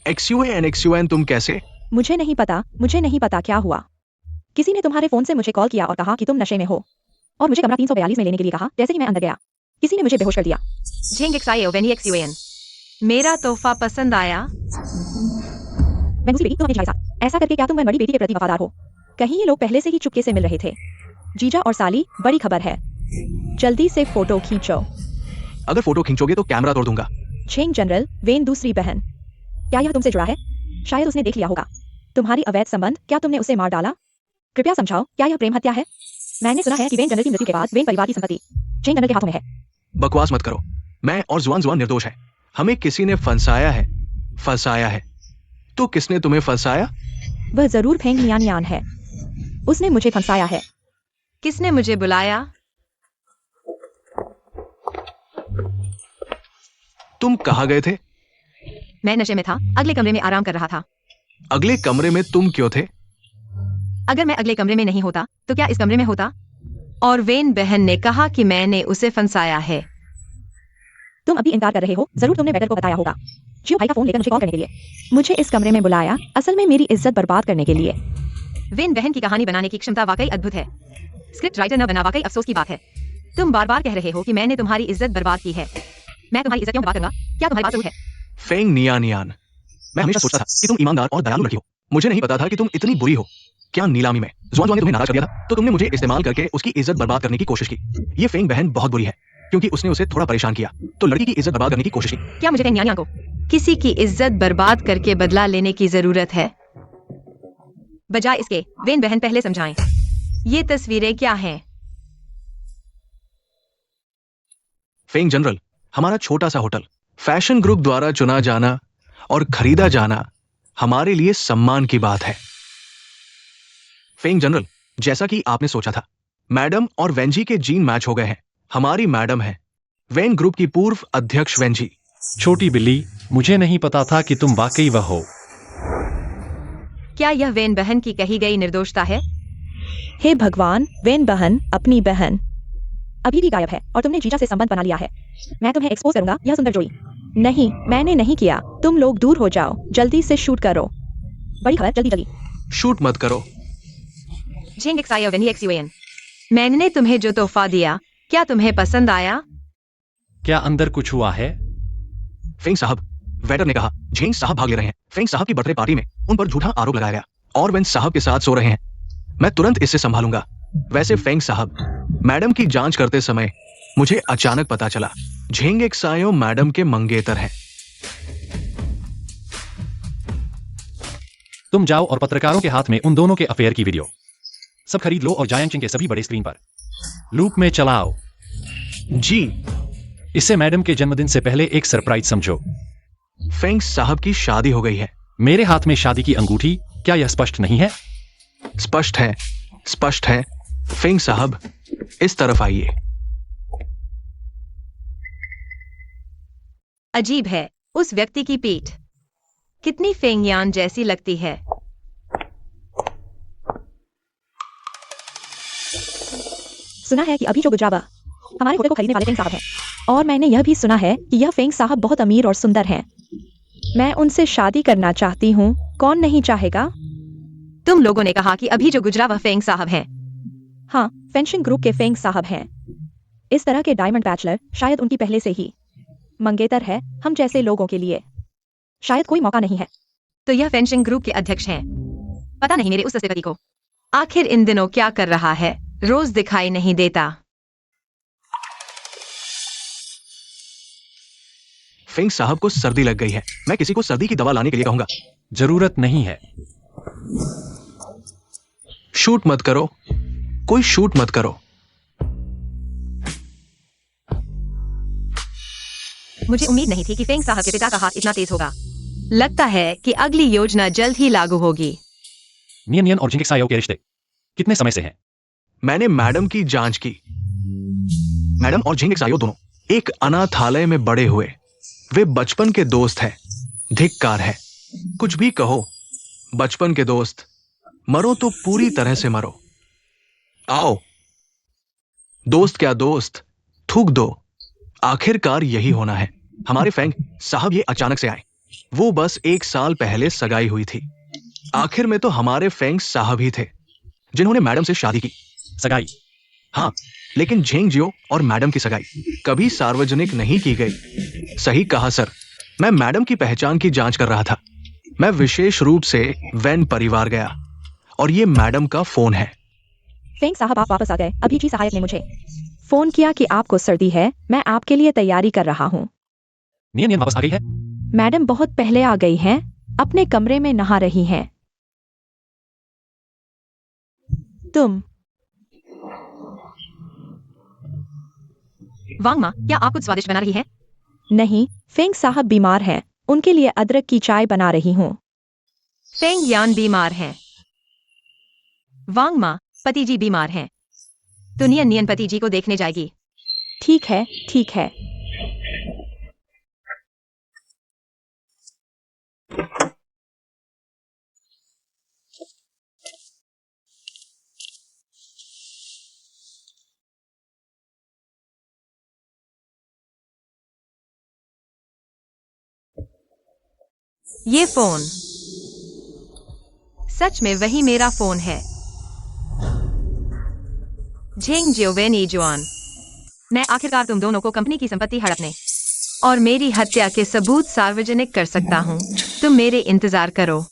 एक्सयूएन तुम कैसे? मुझे नहीं पता क्या हुआ। किसी ने तुम्हारे फोन से मुझे कॉल किया और कहा कि तुम नशे में हो और मुझे कमरा 342 में लेने के लिए कहा। जैसे ही मैं अंदर गया, किसी ने मुझे बेहोश कर दिया। झेंग XIO मेरा तोहफा पसंद आया। वेनूसी बेटी, तुम अपने जीजा के साथ ऐसा करके क्या तुम बड़ी बेटी के प्रति वफादार हो? कहीं ये लोग पहले से ही चुपके से मिल रहे थे। जीजा और साली, बड़ी खबर है। जल्दी से फोटो खींचो। अगर फोटो खींचोगे तो कैमरा तोड़ दूंगा। झेंग जनरल, वेन दूसरी बहन। क्या यह तुमसे जुड़ा है? शायद उसने देख लिया होगा तुम्हारी अवैध संबंध। क्या तुमने उसे मार डाला? कृपया समझाओ, क्या यह प्रेम हत्या है? मैंने सुना है कि वेन जनरल की मृत्यु के बाद वेन परिवार की संपत्ति झेंग जनरल के हाथों में है। बकवास मत करो। मैं और जुआन निर्दोष है। हमें किसी ने फंसाया है। तो किसने तुम्हें फंसाया? वह जरूर फेंग नियान है। उसने मुझे फंसाया है। किसने मुझे बुलाया? तुम कहाँ गए थे? मैं नशे में था, अगले कमरे में आराम कर रहा था। अगले कमरे में तुम क्यों थे? अगर मैं अगले कमरे में नहीं होता तो क्या इस कमरे में होता? और वेन बहन ने कहा कि मैंने उसे फंसाया है। तुम अभी इनकार कर रहे हो। जरूर तुमने वेटर को बताया होगा। जियो भाई का फोन लेकर मुझे कॉल करने के लिए मुझे इस कमरे में बुलाया, असल में मेरी इज्जत बर्बाद करने के लिए। वेन बहन की कहानी बनाने की क्षमता वाकई अद्भुत है। स्क्रिप्ट राइटर न बना, वाकई अफसोस की बात है। तुम बार बार कह रहे हो कि मैंने तुम्हारी इज्जत बर्बाद की है। मैं तुम्हारी इज्जत क्यों बर्बाद करूंगा? क्या तुम्हारी बात जरूर है? फेंग नियान, मैं हमेशा सोचता था कि तुम ईमानदार और दयालु लड़की हो। मुझे नहीं पता था कि तुम इतनी बुरी हो। क्या नीलामी में जुआन ने तुम्हें नाराज कर दिया था? तो तुमने मुझे इस्तेमाल करके उसकी इज्जत बर्बाद करने की कोशिश की। ये फेंग बहन बहुत बुरी है क्योंकि उसने उसे थोड़ा परेशान किया, तो लड़की की इज्जत बर्बाद करने की कोशिश की। क्या मुझे फेंग नियान को किसी की इज्जत बर्बाद करके बदला लेने की जरूरत है? बजाय इसके वेन बहन पहले समझाएं, ये तस्वीरें क्या हैं? फेंग जनरल, हमारा छोटा सा होटल फैशन ग्रुप द्वारा चुना जाना और खरीदा जाना हमारे लिए सम्मान की बात है। फेंग जनरल, जैसा कि आपने सोचा था, मैडम और वेंजी के जीन मैच हो गए हैं। हमारी मैडम है वेन ग्रुप की पूर्व अध्यक्ष वेंजी। छोटी बिल्ली, मुझे नहीं पता था कि तुम वाकई वह हो। क्या यह वेन बहन की कही गई निर्दोषता है? हे भगवान, वेन बहन, अपनी बहन अभी भी गायब है और तुमने जीजा से संबंध बना लिया है। मैं तुम्हें एक्सपोज करूंगा, यह सुंदर जोड़ी। नहीं, मैंने नहीं किया। तुम लोग दूर हो जाओ। जल्दी से शूट करो। बड़ी खबर, जल्दी जल्दी। शूट मत करो। झेंग XIO मैंने तुम्हें जो तोहफा दिया, क्या तुम्हें पसंद आया? क्या अंदर कुछ हुआ है? फेंग साहब, वेटर ने कहा झेंग साहब भाग ले रहे हैं। फेंग साहब की बर्थडे पार्टी में उन पर झूठा आरोप लगाया गया और वेन साहब के साथ सो रहे हैं। मैं तुरंत इससे संभालूंगा। वैसे फेंग साहब, मैडम की जांच करते समय मुझे अचानक पता चला झेंग XIO मैडम के मंगेतर हैं। तुम जाओ और पत्रकारों के हाथ में उन दोनों के अफेयर की वीडियो सब खरीद लो और जायंग चिंग के सभी बड़े स्क्रीन पर लूप में चलाओ। जी। इससे मैडम के जन्मदिन से पहले एक सरप्राइज समझो। फेंग साहब की शादी हो गई है। मेरे हाथ में शादी की अंगूठी, क्या यह स्पष्ट नहीं है? स्पष्ट है, स्पष्ट है। फेंग साहब, इस तरफ आइए। अजीब है, उस व्यक्ति की पीठ कितनी फेंगयान जैसी लगती है। सुना है कि अभी जो गुजरावा हमारे होटल को खरीदने वाले फेंग साहब हैं, और मैंने यह भी सुना है कि यह फेंग साहब बहुत अमीर और सुंदर हैं। मैं उनसे शादी करना चाहती हूँ। कौन नहीं चाहेगा? तुम लोगों ने कहा कि अभी जो गुजरा वह फेंग साहब हैं। हाँ, फेंशिंग ग्रुप के फेंग साहब हैं। इस तरह के डायमंड बैचलर शायद उनकी पहले से ही मंगेतर है। हम जैसे लोगों के लिए शायद कोई मौका नहीं है। तो यह फेंशिंग ग्रुप के अध्यक्ष हैं। पता नहीं मेरे उस सस्ते पति को आखिर इन दिनों क्या कर रहा है, रोज दिखाई नहीं देता। फेंग साहब को सर्दी लग गई है। मैं किसी को सर्दी की दवा लाने के लिए कहूंगा। जरूरत नहीं है। शूट मत करो, कोई शूट मत करो। मुझे उम्मीद नहीं थी कि फेंग साहब के पिता का हाथ इतना तेज होगा। लगता है कि अगली योजना जल्द ही लागू होगी। नियन नियन और झेंग XIO के रिश्ते कितने समय से है? मैंने मैडम की जांच की। मैडम और झेंग एक्सायो दोनों एक अनाथालय में बड़े हुए। वे बचपन के दोस्त हैं। धिक्कार है, कुछ भी कहो, बचपन के दोस्त। मरो तो पूरी तरह से मरो। आओ, दोस्त क्या दोस्त, थूक दो। आखिरकार यही होना है। हमारे फेंग साहब ये अचानक से आए। वो बस 1 साल पहले सगाई हुई थी। आखिर में तो हमारे फेंग साहब ही थे जिन्होंने मैडम से शादी की। सगाई? हाँ, लेकिन झेंग जियो और मैडम की सगाई कभी सार्वजनिक नहीं की गई। सही कहा सर, मैं मैडम की पहचान की जांच कर रहा था। मैं विशेष रूप से वैन परिवार गया और ये मैडम का फोन है। फेंग साहब आप वापस आ गए। अभी जी सहायक ने मुझे फोन किया कि आपको सर्दी है। मैं आपके लिए तैयारी कर रहा हूँ। नियन नियन वापस आ गई है? मैडम बहुत पहले आ गई हैं, अपने कमरे में नहा रही हैं। तुम वांग माँ, क्या आप कुछ स्वादिष्ट बना रही है? नहीं, फेंग साहब बीमार हैं। उनके लिए अदरक की चाय बना रही हूँ। फेंग यान बीमार हैं। वांग माँ, पति जी बीमार हैं, तो नियन नियन पति जी को देखने जाएगी। ठीक है, ठीक है। ये फोन सच में वही मेरा फोन है। झेंग जियोवेनी जुआन, मैं आखिरकार तुम दोनों को कंपनी की संपत्ति हड़पने और मेरी हत्या के सबूत सार्वजनिक कर सकता हूँ। तुम मेरे इंतजार करो।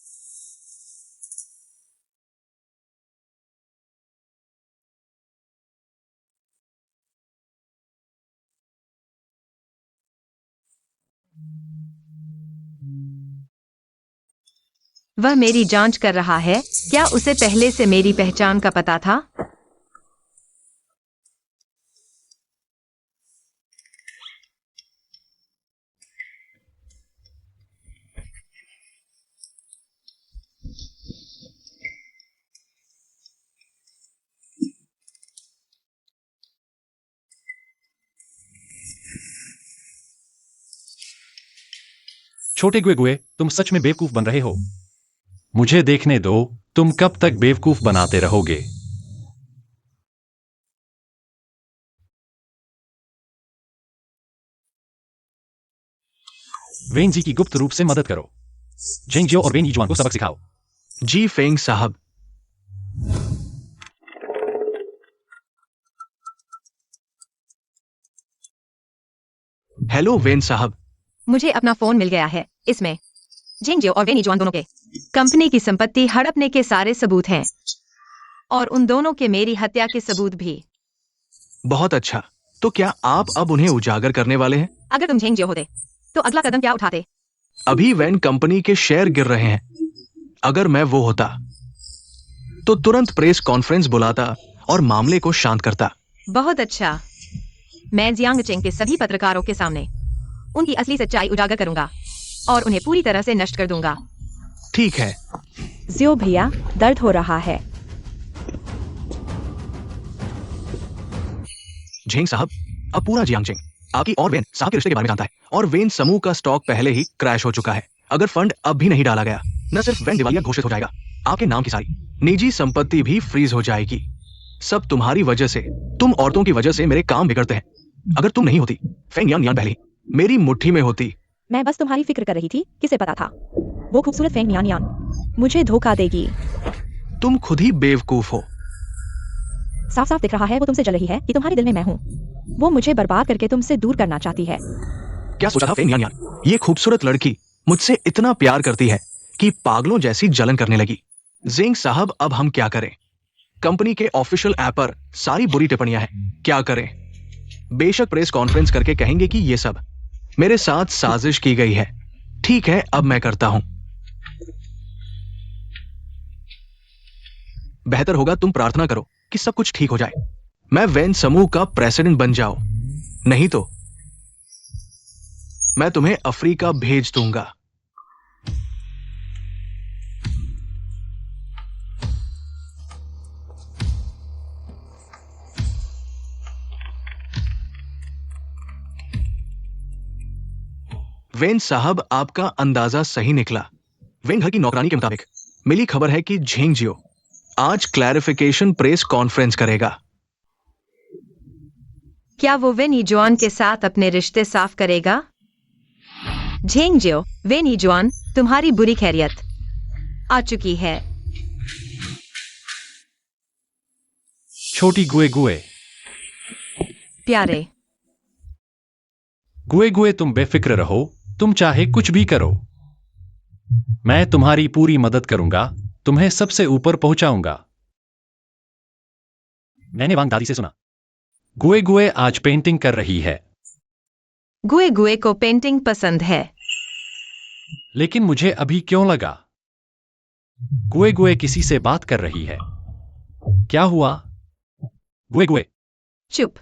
वह मेरी जांच कर रहा है। क्या उसे पहले से मेरी पहचान का पता था? छोटे गुए गुए, तुम सच में बेवकूफ बन रहे हो। मुझे देखने दो, तुम कब तक बेवकूफ बनाते रहोगे? वेन जी की गुप्त रूप से मदद करो। झेंग जियो और वेन यीजुआन को सबक सिखाओ। जी फेंग साहब। हेलो वेन साहब। मुझे अपना फोन मिल गया है। इसमें झेंग जियो और वेन यीजुआन दोनों के कंपनी की संपत्ति हड़पने के सारे सबूत हैं और उन दोनों के मेरी हत्या के सबूत भी। बहुत अच्छा, तो क्या आप अब उन्हें उजागर करने वाले हैं? अगर तुम झेंग जियो होते तो अगला कदम क्या उठाते? अभी वैन कंपनी के शेयर गिर रहे हैं। अगर मैं वो होता तो तुरंत प्रेस कॉन्फ्रेंस बुलाता और मामले को शांत करता। बहुत अच्छा, मैं जियांग चेंग के सभी पत्रकारों के सामने उनकी असली सच्चाई उजागर करूंगा और उन्हें पूरी तरह से नष्ट कर दूंगा। ठीक है। जियो भैया, दर्द हो रहा है। झेंग साहब, अब पूरा जियांगचेंग आपकी और वेन साहब के रिश्ते के बारे में जानता है और वेन समूह का स्टॉक पहले ही क्रैश हो चुका है। अगर फंड अब भी नहीं डाला गया, न सिर्फ वेन दिवालिया घोषित हो जाएगा, आपके नाम की सारी निजी संपत्ति भी फ्रीज हो जाएगी। सब तुम्हारी वजह से, तुम औरतों की वजह से मेरे काम बिगड़ते हैं। अगर तुम नहीं होती, फेंग यान यान पहले मेरी मुट्ठी में होती। मैं बस तुम्हारी फिक्र कर रही थी। किसे पता था वो खूबसूरत फेंग यान यान मुझे धोखा देगी। तुम खुद ही बेवकूफ हो। साफ साफ दिख रहा है वो तुमसे जल रही है कि तुम्हारे दिल में मैं हूँ। वो मुझे बर्बाद करके तुमसे दूर करना चाहती है। क्या सोचा था फेंग यान यान? ये खूबसूरत लड़की मुझसे इतना प्यार करती है कि पागलों जैसी जलन करने लगी। जिंग साहब, अब हम क्या करें? कंपनी के ऑफिशियल ऐप पर सारी बुरी टिप्पणियां हैं। क्या करें? बेशक प्रेस कॉन्फ्रेंस करके कहेंगे कि ये सब मेरे साथ साजिश की गई है। ठीक है, अब मैं करता हूं। बेहतर होगा तुम प्रार्थना करो कि सब कुछ ठीक हो जाए। मैं वैन समूह का प्रेसिडेंट बन जाओ, नहीं तो मैं तुम्हें अफ्रीका भेज दूंगा। वेन साहब, आपका अंदाजा सही निकला। वेन घर की नौकरानी के मुताबिक मिली खबर है कि झेंग जियो आज क्लैरिफिकेशन प्रेस कॉन्फ्रेंस करेगा। क्या वो वेन ईजुआन के साथ अपने रिश्ते साफ करेगा? झेंग जियो, वेन ईजुआन, तुम्हारी बुरी खैरियत आ चुकी है। छोटी गुए गुए। प्यारे गुए गुए, तुम बेफिक्र रहो, तुम चाहे कुछ भी करो, मैं तुम्हारी पूरी मदद करूंगा, तुम्हें सबसे ऊपर पहुंचाऊंगा। मैंने वांग दादी से सुना। गुए गुए आज पेंटिंग कर रही है। गुए गुए को पेंटिंग पसंद है। लेकिन मुझे अभी क्यों लगा गुए गुए किसी से बात कर रही है। क्या हुआ? गुए गुए, चुप।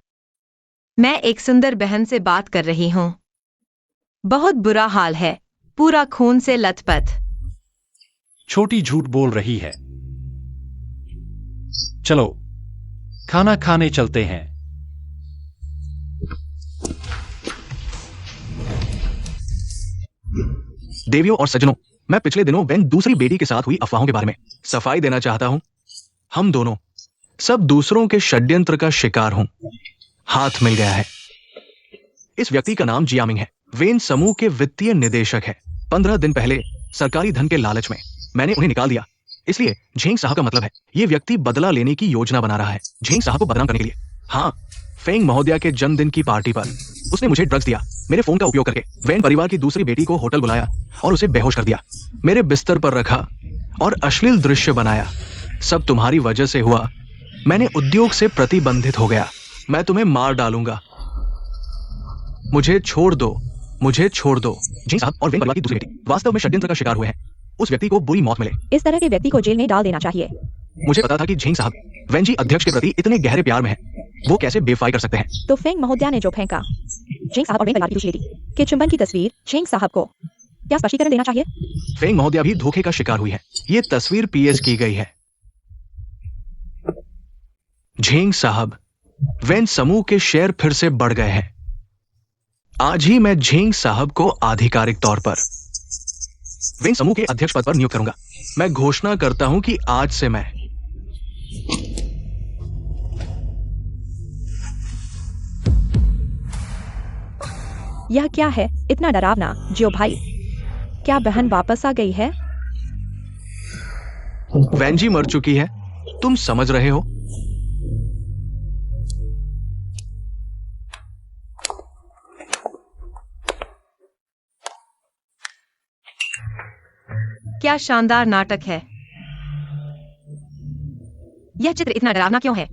मैं एक सुंदर बहन से बात कर रही हूं। बहुत बुरा हाल है, पूरा खून से लथपथ। छोटी झूठ बोल रही है। चलो खाना खाने चलते हैं। देवियों और सज्जनों, मैं पिछले दिनों वेन दूसरी बेटी के साथ हुई अफवाहों के बारे में सफाई देना चाहता हूं। हम दोनों सब दूसरों के षड्यंत्र का शिकार हूं। हाथ मिल गया है। इस व्यक्ति का नाम जियामिंग है। वेन समूह के वित्तीय निदेशक है। 15 दिन पहले सरकारी धन के लालच में मैंने उन्हें निकाल दिया। इसलिए झेंग साहब का मतलब है ये व्यक्ति बदला लेने की योजना बना रहा है झेंग साहब को बदनाम करने के लिए। हाँ, फेंग महोदया के जन्मदिन की पार्टी पर उसने मुझे ड्रग्स दिया। मेरे फोन का उपयोग करके वेन परिवार की दूसरी बेटी को होटल बुलाया और उसे बेहोश कर दिया। मेरे बिस्तर पर रखा और अश्लील दृश्य बनाया। सब तुम्हारी वजह से हुआ। मैंने उद्योग से प्रतिबंधित हो गया। मैं तुम्हें मार डालूंगा। मुझे छोड़ दो, मुझे छोड़ दो। झेंग साहब और वेन परिवार की दूसरी बेटी वास्तव में षड्यंत्र का शिकार हुए हैं। उस व्यक्ति को बुरी मौत मिले। इस तरह के व्यक्ति को जेल में डाल देना चाहिए। मुझे पता था कि झेंग साहब वेनजी अध्यक्ष के प्रति इतने गहरे प्यार में हैं। वो कैसे बेवफाई कर सकते हैं? तो फेंग महोदया ने जो फेंका झेंग साहब और वेन परिवार की दूसरी बेटी के चुंबन की तस्वीर झेंग साहब को क्या स्पष्टीकरण देना चाहिए? फेंग महोदया भी धोखे का शिकार हुई है। ये तस्वीर पीएस की गई है। झेंग साहब, वेन समूह के शेयर फिर से बढ़ गए हैं। आज ही मैं झेंग साहब को आधिकारिक तौर पर वेन समूह के अध्यक्ष पद पर नियुक्त करूंगा। मैं घोषणा करता हूं कि आज से मैं यह क्या है इतना डरावना? जियो भाई, क्या बहन वापस आ गई है? वेनजी मर चुकी है, तुम समझ रहे हो? क्या शानदार नाटक है। यह चित्र इतना डरावना क्यों है?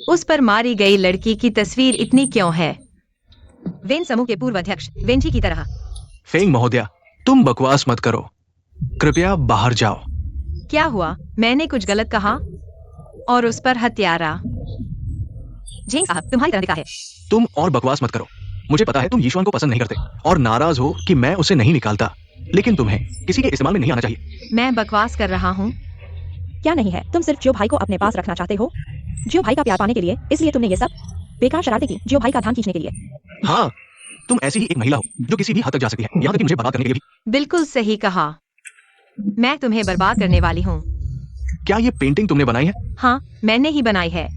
उस पर मारी गई लड़की की तस्वीर इतनी क्यों है? वेन समूह के पूर्व अध्यक्ष वेनजी की तरह। फेंग महोदया, तुम बकवास मत करो। कृपया बाहर जाओ। क्या हुआ? मैंने कुछ गलत कहा? और उस पर हत्यारा। झेंग साहब तुम्हारी तरह दिखा है। तुम और बकवास मत करो। मुझे पता है तुम यीशुआन को पसंद नहीं करते और नाराज हो कि मैं उसे नहीं निकालता, लेकिन तुम्हें किसी के इस्तेमाल में नहीं आना चाहिए। मैं बकवास कर रहा हूँ? क्या नहीं है, तुम सिर्फ जियो भाई को अपने पास रखना चाहते हो, जियो भाई का प्यार पाने के लिए। इसलिए तुमने ये सब बेकार शरारतें की जियो भाई का ध्यान खींचने के लिए। हाँ, तुम ऐसी ही एक महिला हो जो किसी भी हद तक जा सकती है, यहाँ तक कि मुझे बर्बाद करने के लिए भी। बिल्कुल सही कहा। मैं तुम्हें बर्बाद करने वाली हूँ। क्या ये पेंटिंग तुमने बनाई है? हाँ, मैंने ही बनाई है।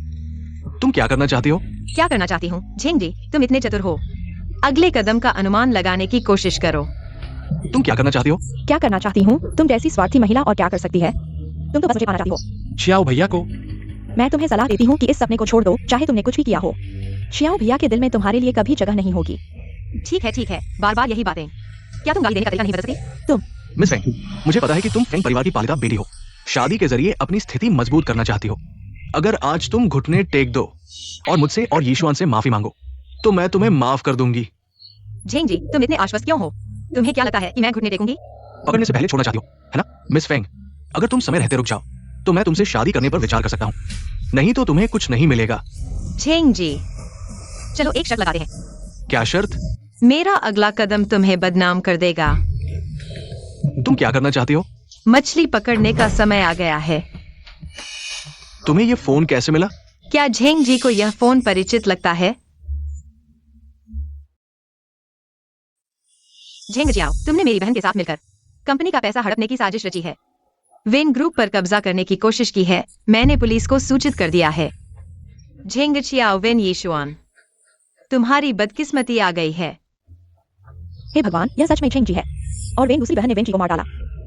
तुम क्या करना चाहती हो? क्या करना चाहती हूँ? झेंग जी, तुम इतने चतुर हो। अगले कदम का अनुमान लगाने की कोशिश करो। तुम क्या करना चाहती हो? क्या करना चाहती हूँ? तुम जैसी स्वार्थी महिला और क्या कर सकती है? तुम तो बस मुझे पाना चाहती हो। छियाओ भैया को। मैं तुम्हें सलाह देती हूँ कि इस सपने को छोड़ दो, चाहे तुमने कुछ भी किया हो। शियाओ भैया के दिल में तुम्हारे लिए कभी जगह नहीं होगी। ठीक है, बार बार यही बातें। क्या तुम गाली देने का तरीका नहीं बदल सकती? तुम मिस फेंग, मुझे पता है कि तुम फेंग परिवार की पालिता बेटी हो। शादी के जरिए अपनी स्थिति मजबूत करना चाहती हो। अगर आज तुम घुटने टेक दो और मुझसे और यीशुआन से माफी मांगो, तो मैं तुम्हें माफ कर दूंगी। झेंग जी, तुम इतने आश्वस्त क्यों हो? तुम्हें क्या लगता है कि मैं घुटने टेकूंगी? पकड़ने से पहले छोड़ना चाहती हो, है ना? मिस फेंग, अगर तुम समय रहते रुक जाओ, तो मैं तुमसे शादी करने पर विचार कर सकता हूँ। नहीं तो तुम्हें कुछ नहीं मिलेगा। झेंग जी, चलो एक शर्त लगाते हैं। क्या शर्त? मेरा अगला कदम तुम्हें बदनाम कर देगा। तुम क्या करना चाहती हो? मछली पकड़ने का समय आ गया है। तुम्हें ये फोन कैसे मिला? क्या झेंग जी को यह फोन परिचित लगता है? झेंग जियाओ, तुमने मेरी बहन के साथ मिलकर कंपनी का पैसा हड़पने की साजिश रची है। वेन ग्रुप पर कब्जा करने की कोशिश की है। मैंने पुलिस को सूचित कर दिया है। झेंग जियाओ वेन यीशुआन, तुम्हारी बदकिस्मती आ गई है। हे भगवान, यह सच में झेंग जी है और वेन दूसरी बहन ने वेन जी को मार डाला।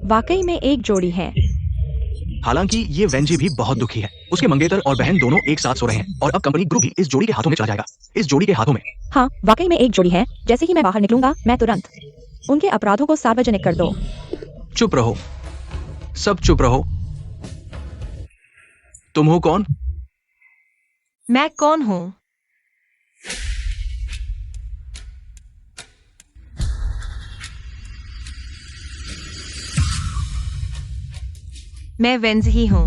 वाकई में एक जोड़ी है। हालांकि ये वेंजी भी बहुत दुखी है। उसके मंगेतर और बहन दोनों एक साथ सो रहे हैं और अब कंपनी ग्रुप भी इस जोड़ी के हाथों में चला जाएगा। इस जोड़ी के हाथों में। हाँ, वाकई में एक जोड़ी है। जैसे ही मैं बाहर निकलूंगा, मैं तुरंत उनके अपराधों को सार्वजनिक कर दो। चुप रहो, सब चुप रहो। तुम हो कौन? मैं कौन हूँ? मैं वेंज ही हूँ।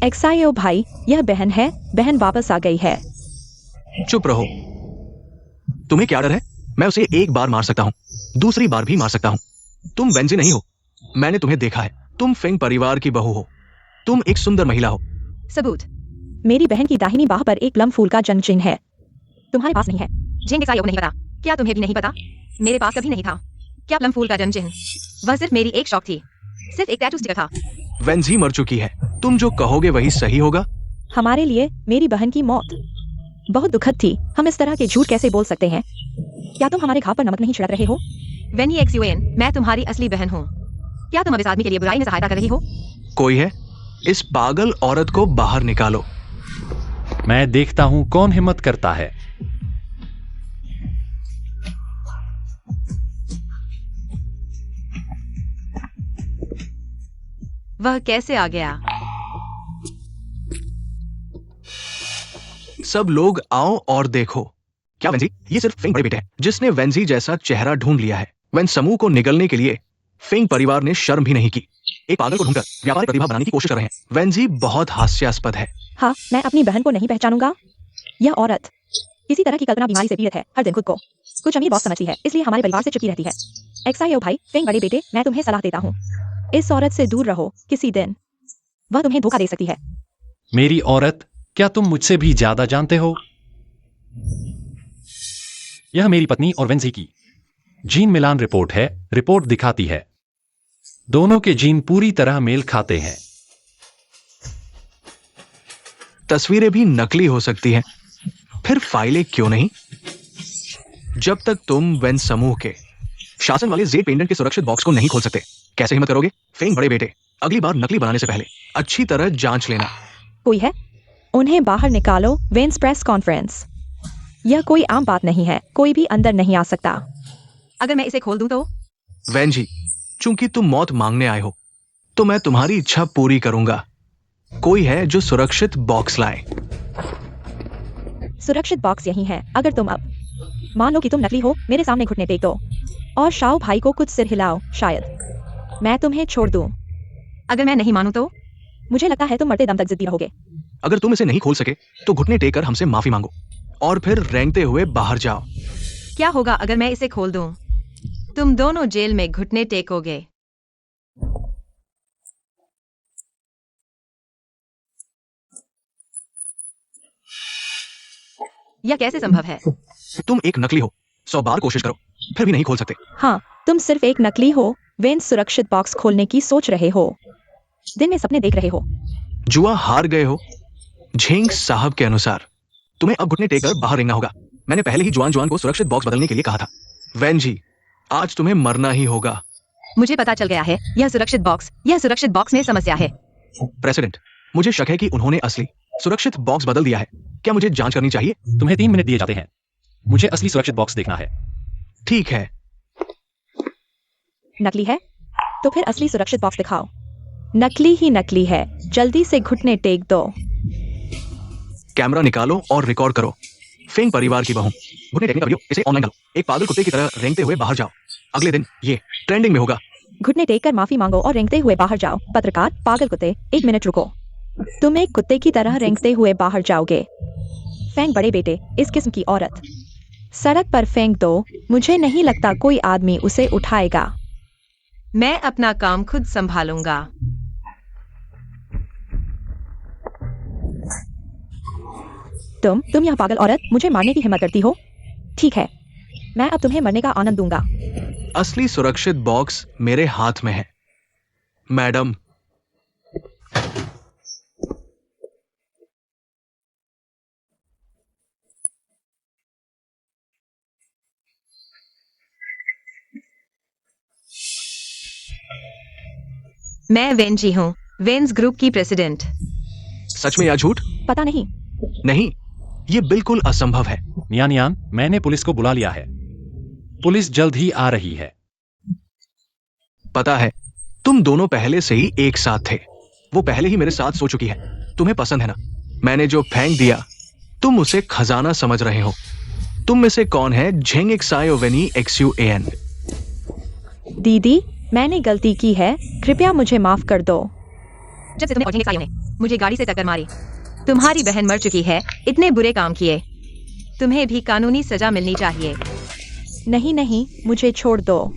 एक्सायो भाई, यह बहन है। बहन वापस आ गई है। चुप रहो। तुम्हें क्या डर है? मैं उसे एक बार मार सकता हूँ, दूसरी बार भी मार सकता हूँ। तुम वेंजी नहीं हो। मैंने तुम्हें देखा है। तुम फेंग परिवार की बहू हो। तुम एक सुंदर महिला हो। सबूत? मेरी बहन की दाहिनी बाह पर एक प्लम फूल का जन्म चिन्ह है। तुम्हारे पास नहीं है। झेंग सायो को नहीं पता। क्या तुम्हें भी नहीं पता? मेरे पास कभी नहीं था। क्या प्लम फूल का जन्म चिन्ह? वह सिर्फ मेरी एक शौक थी। सिर्फ एक टैटू स्टिकर था। वेंजी मर चुकी है। तुम जो कहोगे वही सही होगा। हमारे लिए मेरी बहन की मौत बहुत दुखद थी। हम इस तरह के झूठ कैसे बोल सकते हैं? क्या तुम हमारे घाव पर नमक नहीं छिड़क रहे हो? वेनी एक्सयूएन, मैं तुम्हारी असली बहन हूँ। क्या तुम अब इस आदमी के लिए बुराई में सहायता कर रही हो? कोई है? इस पागल औरत को बाहर निकालो। मैं देखता हूं कौन हिम्मत करता है। वह कैसे आ गया? सब लोग आओ और देखो। क्या वेंजी? ये सिर्फ फेंग बड़े बेटे है जिसने वेंजी जैसा चेहरा ढूंढ लिया है। वेन समूह को निगलने के लिए फेंग परिवार ने शर्म भी नहीं की। एक पागल को ढूंढकर व्यापारिक प्रतिभा बनाने की कोशिश कर रहे हैं। वेंजी बहुत हास्यास्पद है। हाँ, मैं अपनी बहन को नहीं पहचानूंगा। यह औरत किसी तरह की कल्पना बीमारी से पीड़ित है। हर दिन खुद को कुछ अमीर बॉस समझती है, इसलिए हमारे परिवार से चिपकी रहती है। एक्सायो भाई, फेंग बड़े बेटे, मैं तुम्हें सलाह देता हूँ, इस औरत से दूर रहो। किसी दिन वह तुम्हें धोखा दे सकती है। मेरी औरत? क्या तुम मुझसे भी ज्यादा जानते हो? यह मेरी पत्नी और वेंजी की जीन मिलान रिपोर्ट है। रिपोर्ट दिखाती है दोनों के जीन पूरी तरह मेल खाते हैं। तस्वीरें भी नकली हो सकती हैं, फिर फाइलें क्यों नहीं? जब तक तुम वेन समूह के शासन वाले जेड पेंडेंट के सुरक्षित बॉक्स को नहीं खोल सकते, कैसे हिम्मत करोगे? फेंग बड़े बेटे, अगली बार नकली बनाने से पहले अच्छी तरह जांच लेना। कोई है? उन्हें बाहर निकालो। Vance press conference. यह कोई आम बात नहीं है। कोई भी अंदर नहीं आ सकता। अगर मैं इसे खोल दूं तो? वेंजी, चूंकि तुम मौत मांगने आए हो, तो मैं तुम्हारी इच्छा पूरी करूंगा। कोई है जो सुरक्षित बॉक्स लाए? सुरक्षित बॉक्स यही है। अगर तुम अब मान लो कि तुम नकली हो, मेरे सामने घुटने टेक दो और शाओ भाई को कुछ सिर हिलाओ। शायद मैं तुम्हें छोड़ दूं। अगर मैं नहीं मानूं तो? मुझे लगता है तुम मरते दम तक जिद्दी रहोगे। अगर तुम इसे नहीं खोल सके तो घुटने टेक कर हमसे माफी मांगो और फिर रेंगते हुए बाहर जाओ। क्या होगा अगर मैं इसे खोल दूं? तुम दोनों जेल में घुटने टेकोगे। यह कैसे संभव है? तुम एक नकली हो। 100 बार कोशिश करो, फिर भी नहीं खोल सकते। हाँ, तुम सिर्फ एक नकली हो। वेंस सुरक्षित बॉक्स खोलने की सोच रहे हो। दिन में सपने देख रहे हो। जुआ हार गए हो। झेंग साहब के अनुसार तुम्हें अब घुटने टेक कर बाहर रेंगना होगा। मैंने पहले ही जुआन को सुरक्षित बॉक्स बदलने के लिए कहा था। वैन जी, आज तुम्हें मरना ही होगा। मुझे पता चल गया है। यह सुरक्षित बॉक्स में समस्या है। प्रेसिडेंट, मुझे शक है कि उन्होंने असली सुरक्षित बॉक्स बदल दिया है। क्या मुझे जांच करनी चाहिए? तुम्हें 3 मिनट दिए जाते हैं। मुझे असली सुरक्षित बॉक्स देखना है। ठीक है। नकली है तो फिर असली सुरक्षित बॉक्स दिखाओ। नकली ही नकली है। जल्दी से घुटने टेक दो। कैमरा निकालो और रिकॉर्ड करो। फेंग परिवार की बहू, घुटने टेकने का वीडियो इसे ऑनलाइन डालो। एक पागल कुत्ते की तरह रेंगते हुए बाहर जाओ। अगले दिन ये ट्रेंडिंग में होगा। घुटने टेक कर माफी मांगो और रेंगते हुए बाहर जाओ। पत्रकार, पागल कुत्ते, 1 मिनट रुको। तुम एक कुत्ते की तरह रेंगते हुए बाहर जाओगे। फेंग बड़े बेटे, इस किस्म की औरत सड़क पर फेंक दो। मुझे नहीं लगता कोई आदमी उसे उठाएगा। मैं अपना काम खुद संभालूंगा। तुम यह पागल औरत मुझे मारने की हिम्मत करती हो? ठीक है, मैं अब तुम्हें मरने का आनंद दूंगा। असली सुरक्षित बॉक्स मेरे हाथ में है मैडम। मैं वेंजी हूँ, वेंस ग्रुप की प्रेसिडेंट। सच में या झूठ? पता नहीं। नहीं, ये बिल्कुल असंभव है। नियान नियान, मैंने पुलिस को बुला लिया है। पुलिस जल्द ही आ रही है। पता है, तुम दोनों पहले से ही एक साथ थे। वो पहले ही मेरे साथ सो चुकी है। तुम्हें पसंद है ना? मैंने जो फेंक दिया तुम उसे खजाना समझ रहे हो। तुम में से कौन है झेंग एक्सायो वेनी XUAN? दीदी, मैंने गलती की है, कृपया मुझे माफ कर दो। जब से तुम्हें और झेंग एक्सायो ने मुझे गाड़ी से टक्कर मारी, तुम्हारी बहन मर चुकी है। इतने बुरे काम किए, तुम्हें भी कानूनी सजा मिलनी चाहिए। नहीं नहीं, मुझे छोड़ दो।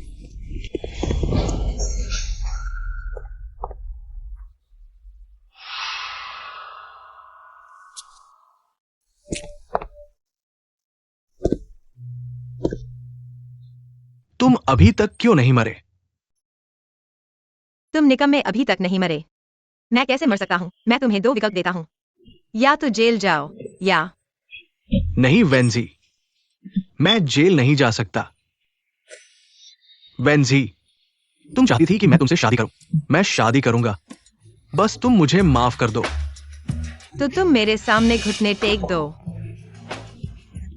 तुम अभी तक क्यों नहीं मरे? तुम निकम्मे अभी तक नहीं मरे। मैं कैसे मर सकता हूँ? मैं तुम्हें 2 विकल्प देता हूँ, या तो जेल जाओ या। नहीं वेंजी, मैं जेल नहीं जा सकता। वेंजी, तुम चाहती थी कि मैं तुमसे शादी करूं। मैं शादी करूंगा, बस तुम मुझे माफ कर दो। तो तुम मेरे सामने घुटने टेक दो,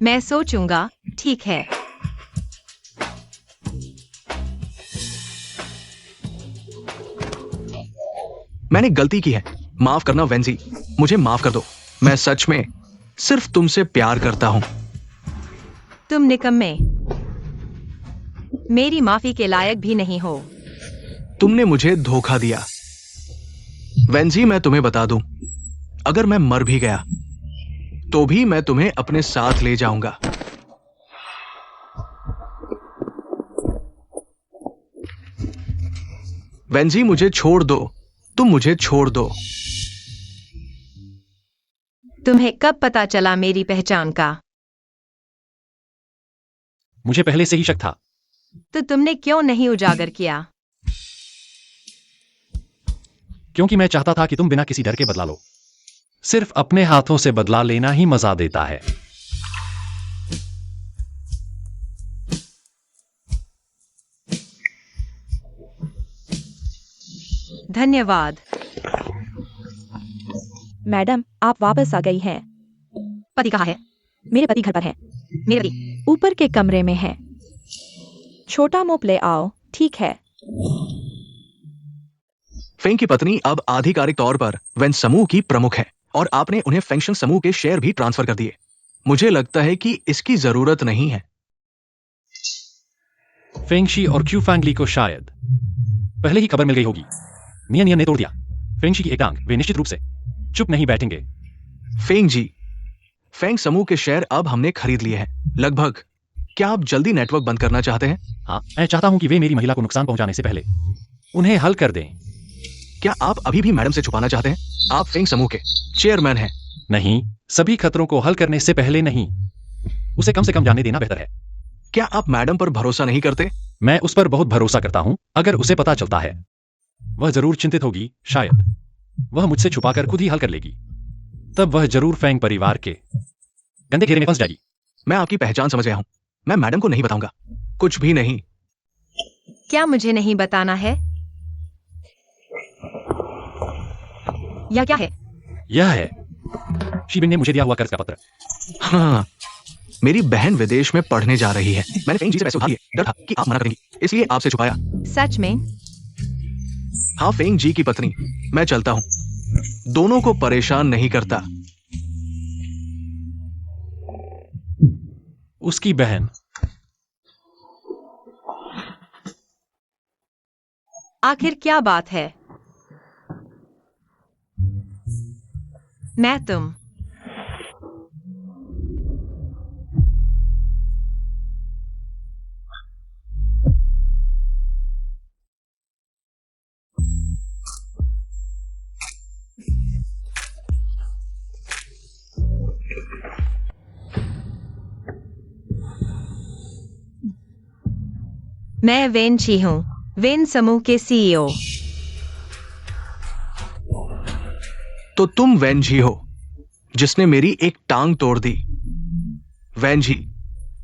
मैं सोचूंगा। ठीक है। मैंने गलती की है, माफ करना वेंजी, मुझे माफ कर दो। मैं सच में सिर्फ तुमसे प्यार करता हूं। तुम निकम्मे मेरी माफी के लायक भी नहीं हो। तुमने मुझे धोखा दिया। वेंजी, मैं तुम्हें बता दूं, अगर मैं मर भी गया तो भी मैं तुम्हें अपने साथ ले जाऊंगा। वेंजी, मुझे छोड़ दो, तुम मुझे छोड़ दो। तुम्हें कब पता चला मेरी पहचान का? मुझे पहले से ही शक था। तो तुमने क्यों नहीं उजागर किया? क्योंकि मैं चाहता था कि तुम बिना किसी डर के बदला लो। सिर्फ अपने हाथों से बदला लेना ही मजा देता है। धन्यवाद। मैडम, आप वापस आ गई हैं। पति कहाँ है? मेरे पति घर पर हैं। मेरे पति ऊपर के कमरे में हैं। छोटा मोप ले आओ। ठीक है। फेंग की पत्नी अब आधिकारिक तौर पर वेन समूह की प्रमुख है और आपने उन्हें फेंगशन समूह के शेयर भी ट्रांसफर कर दिए। मुझे लगता है कि इसकी जरूरत नहीं है। फेंगशी और क्यू फैंगली को शायद पहले ही खबर मिल गई होगी। नियन नियन ने तोड़ दिया फेंगशी की एक टांग। वे निश्चित रूप से चुप नहीं बैठेंगे। फेंग जी, फेंग समूह के शेयर अब हमने खरीद लिए हैं, लगभग। क्या आप जल्दी नेटवर्क बंद करना चाहते हैं? हाँ, मैं चाहता हूं कि वे मेरी महिला को नुकसान पहुंचाने से पहले उन्हें हल कर दें। क्या आप अभी भी मैडम से छुपाना चाहते हैं? आप फेंग समूह के चेयरमैन हैं। नहीं, सभी खतरों को हल करने से पहले नहीं। उसे कम से कम जाने देना बेहतर है। क्या आप मैडम पर भरोसा नहीं करते? मैं उस पर बहुत भरोसा करता हूं। अगर उसे पता चलता है, वह जरूर चिंतित होगी। शायद वह मुझसे छुपाकर खुद ही हल कर लेगी। तब वह जरूर फेंग परिवार के गंदे घेरे में फंस जाएगी। मैं आपकी पहचान समझ गया हूं। मैं मैडम को नहीं बताऊंगा, कुछ भी नहीं। क्या मुझे नहीं बताना है? यह क्या है? यह है शीबिन ने मुझे दिया हुआ कर्ज का पत्र। हाँ, मेरी बहन विदेश में पढ़ने जा रही है। मैंने फेंग जी से पैसे उधार लिए, डर था कि आप मना करेंगी, इसलिए आपसे छुपाया। सच में? हाँ फेंग जी की पत्नी, मैं चलता हूं। दोनों को परेशान नहीं करता। उसकी बहन आखिर क्या बात है? मैं तुम मैं वेन छी हूँ, वेन समूह के सीईओ। तो तुम वैन जी हो, जिसने मेरी एक टांग तोड़ दी। वैन जी,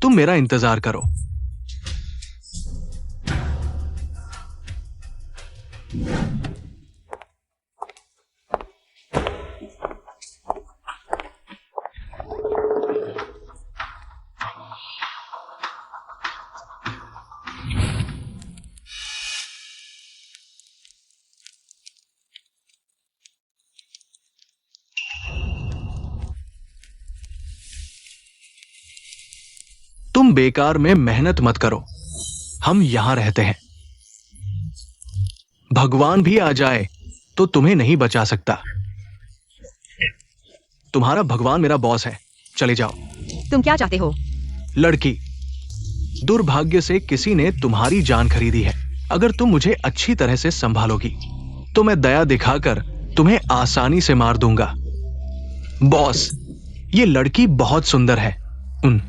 तुम मेरा इंतजार करो। तुम बेकार में मेहनत मत करो, हम यहां रहते हैं। भगवान भी आ जाए तो तुम्हें नहीं बचा सकता। तुम्हारा भगवान मेरा बॉस है, चले जाओ। तुम क्या चाहते हो? लड़की, दुर्भाग्य से किसी ने तुम्हारी जान खरीदी है। अगर तुम मुझे अच्छी तरह से संभालोगी तो मैं दया दिखाकर तुम्हें आसानी से मार दूंगा। बॉस, ये लड़की बहुत सुंदर है, उन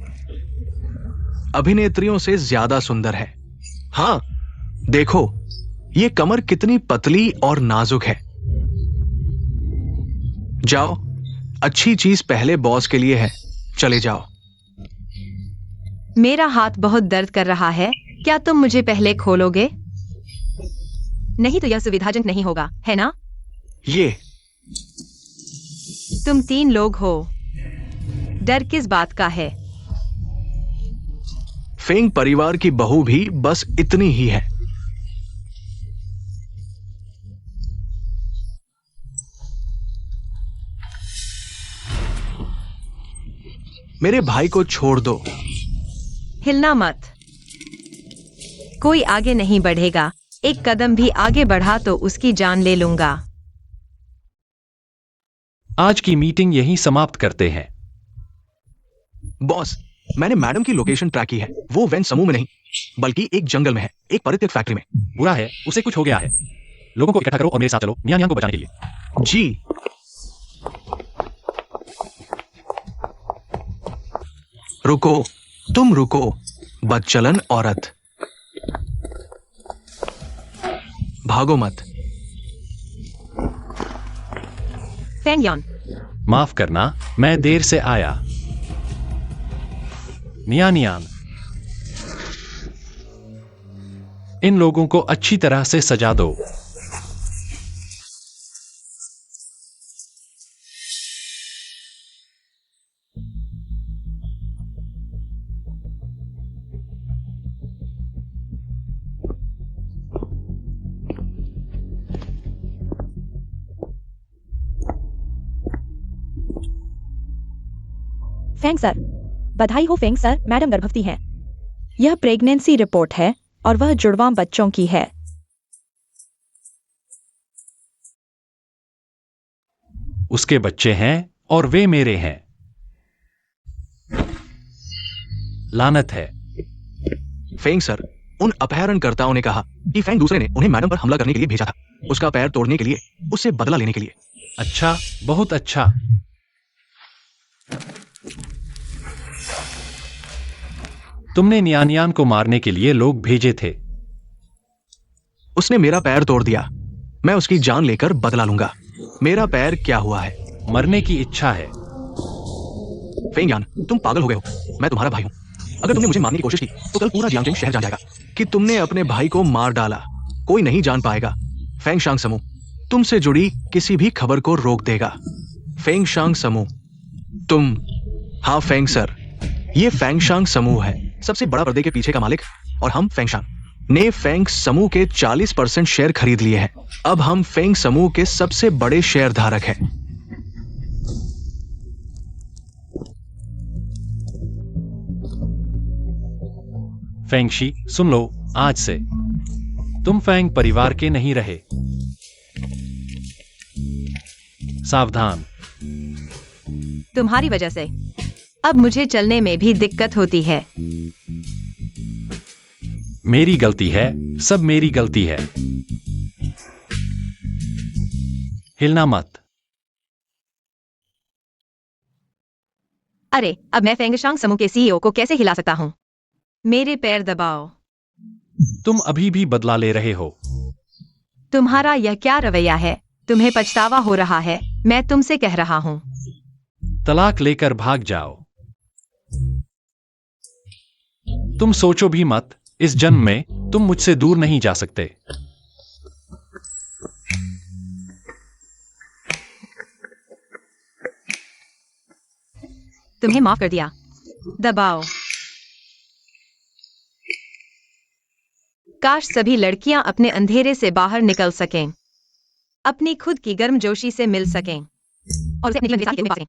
अभिनेत्रियों से ज्यादा सुंदर है। हां, देखो ये कमर कितनी पतली और नाजुक है। जाओ, अच्छी चीज पहले बॉस के लिए है, चले जाओ। मेरा हाथ बहुत दर्द कर रहा है, क्या तुम मुझे पहले खोलोगे? नहीं तो यह सुविधाजनक नहीं होगा, है ना? ये तुम 3 लोग हो, डर किस बात का है? फेंग परिवार की बहू भी बस इतनी ही है। मेरे भाई को छोड़ दो। हिलना मत, कोई आगे नहीं बढ़ेगा। एक कदम भी आगे बढ़ा तो उसकी जान ले लूंगा। आज की मीटिंग यहीं समाप्त करते हैं। बॉस, मैंने मैडम की लोकेशन ट्रैक की है। वो वैन समूह में नहीं, बल्कि एक जंगल में है, एक परित्यक्त फैक्ट्री में। बुरा है, उसे कुछ हो गया है। लोगों को इकट्ठा करो और मेरे साथ चलो नियान को बचाने के लिए। जी। रुको, तुम रुको, बदचलन औरत। भागो मत। फेंगयॉन, माफ करना, मैं देर से आया। नियान, इन लोगों को अच्छी तरह से सजा दो। फेंग सर, बधाई हो फेंग सर, मैडम गर्भवती हैं। यह प्रेगनेंसी रिपोर्ट है और वह जुड़वां बच्चों की है। उसके बच्चे हैं और वे मेरे हैं। लानत है। फेंग सर, उन अपहरणकर्ताओं ने कहा कि फेंग दूसरे ने उन्हें मैडम पर हमला करने के लिए भेजा था, उसका पैर तोड़ने के लिए, उससे बदला लेने के लिए। अच्छा, बहुत अच्छा। तुमने नियान को मारने के लिए लोग भेजे थे। उसने मेरा पैर तोड़ दिया, मैं उसकी जान लेकर बदला लूंगा। मेरा पैर क्या हुआ है? मरने की इच्छा है। फेंग, तुम पागल हो गए हो। मैं तुम्हारा भाई हूं। अगर तुमने मुझे मारने की कोशिश की तो कल पूरा जियांगजेंग शहर जान जाएगा कि तुमने अपने भाई को मार डाला। कोई नहीं जान पाएगा। फेंग शांग समूह तुमसे जुड़ी किसी भी खबर को रोक देगा। फेंग शांग समूह, तुम। हाँ फेंग सर, ये फेंग शांग समूह है, सबसे बड़ा पर्दे के पीछे का मालिक। और हम फेंग शांग ने फेंग समूह के 40% शेयर खरीद लिए हैं। अब हम फेंग समूह के सबसे बड़े शेयर धारक हैं। फेंगशी, सुन लो, आज से तुम फेंग परिवार के नहीं रहे। सावधान। तुम्हारी वजह से अब मुझे चलने में भी दिक्कत होती है। मेरी गलती है, सब मेरी गलती है। हिलना मत। अरे, अब मैं फेंगशांग समूह के सीईओ को कैसे हिला सकता हूँ? मेरे पैर दबाओ। तुम अभी भी बदला ले रहे हो। तुम्हारा यह क्या रवैया है? तुम्हें पछतावा हो रहा है, मैं तुमसे कह रहा हूँ। तलाक लेकर भाग जाओ। तुम सोचो भी मत, इस जन्म में तुम मुझसे दूर नहीं जा सकते। तुम्हें माफ कर दिया। दबाओ। काश सभी लड़कियां अपने अंधेरे से बाहर निकल सकें, अपनी खुद की गर्मजोशी से मिल सकें और उसे अपने जीवन के साथी के रूप में पा सकें।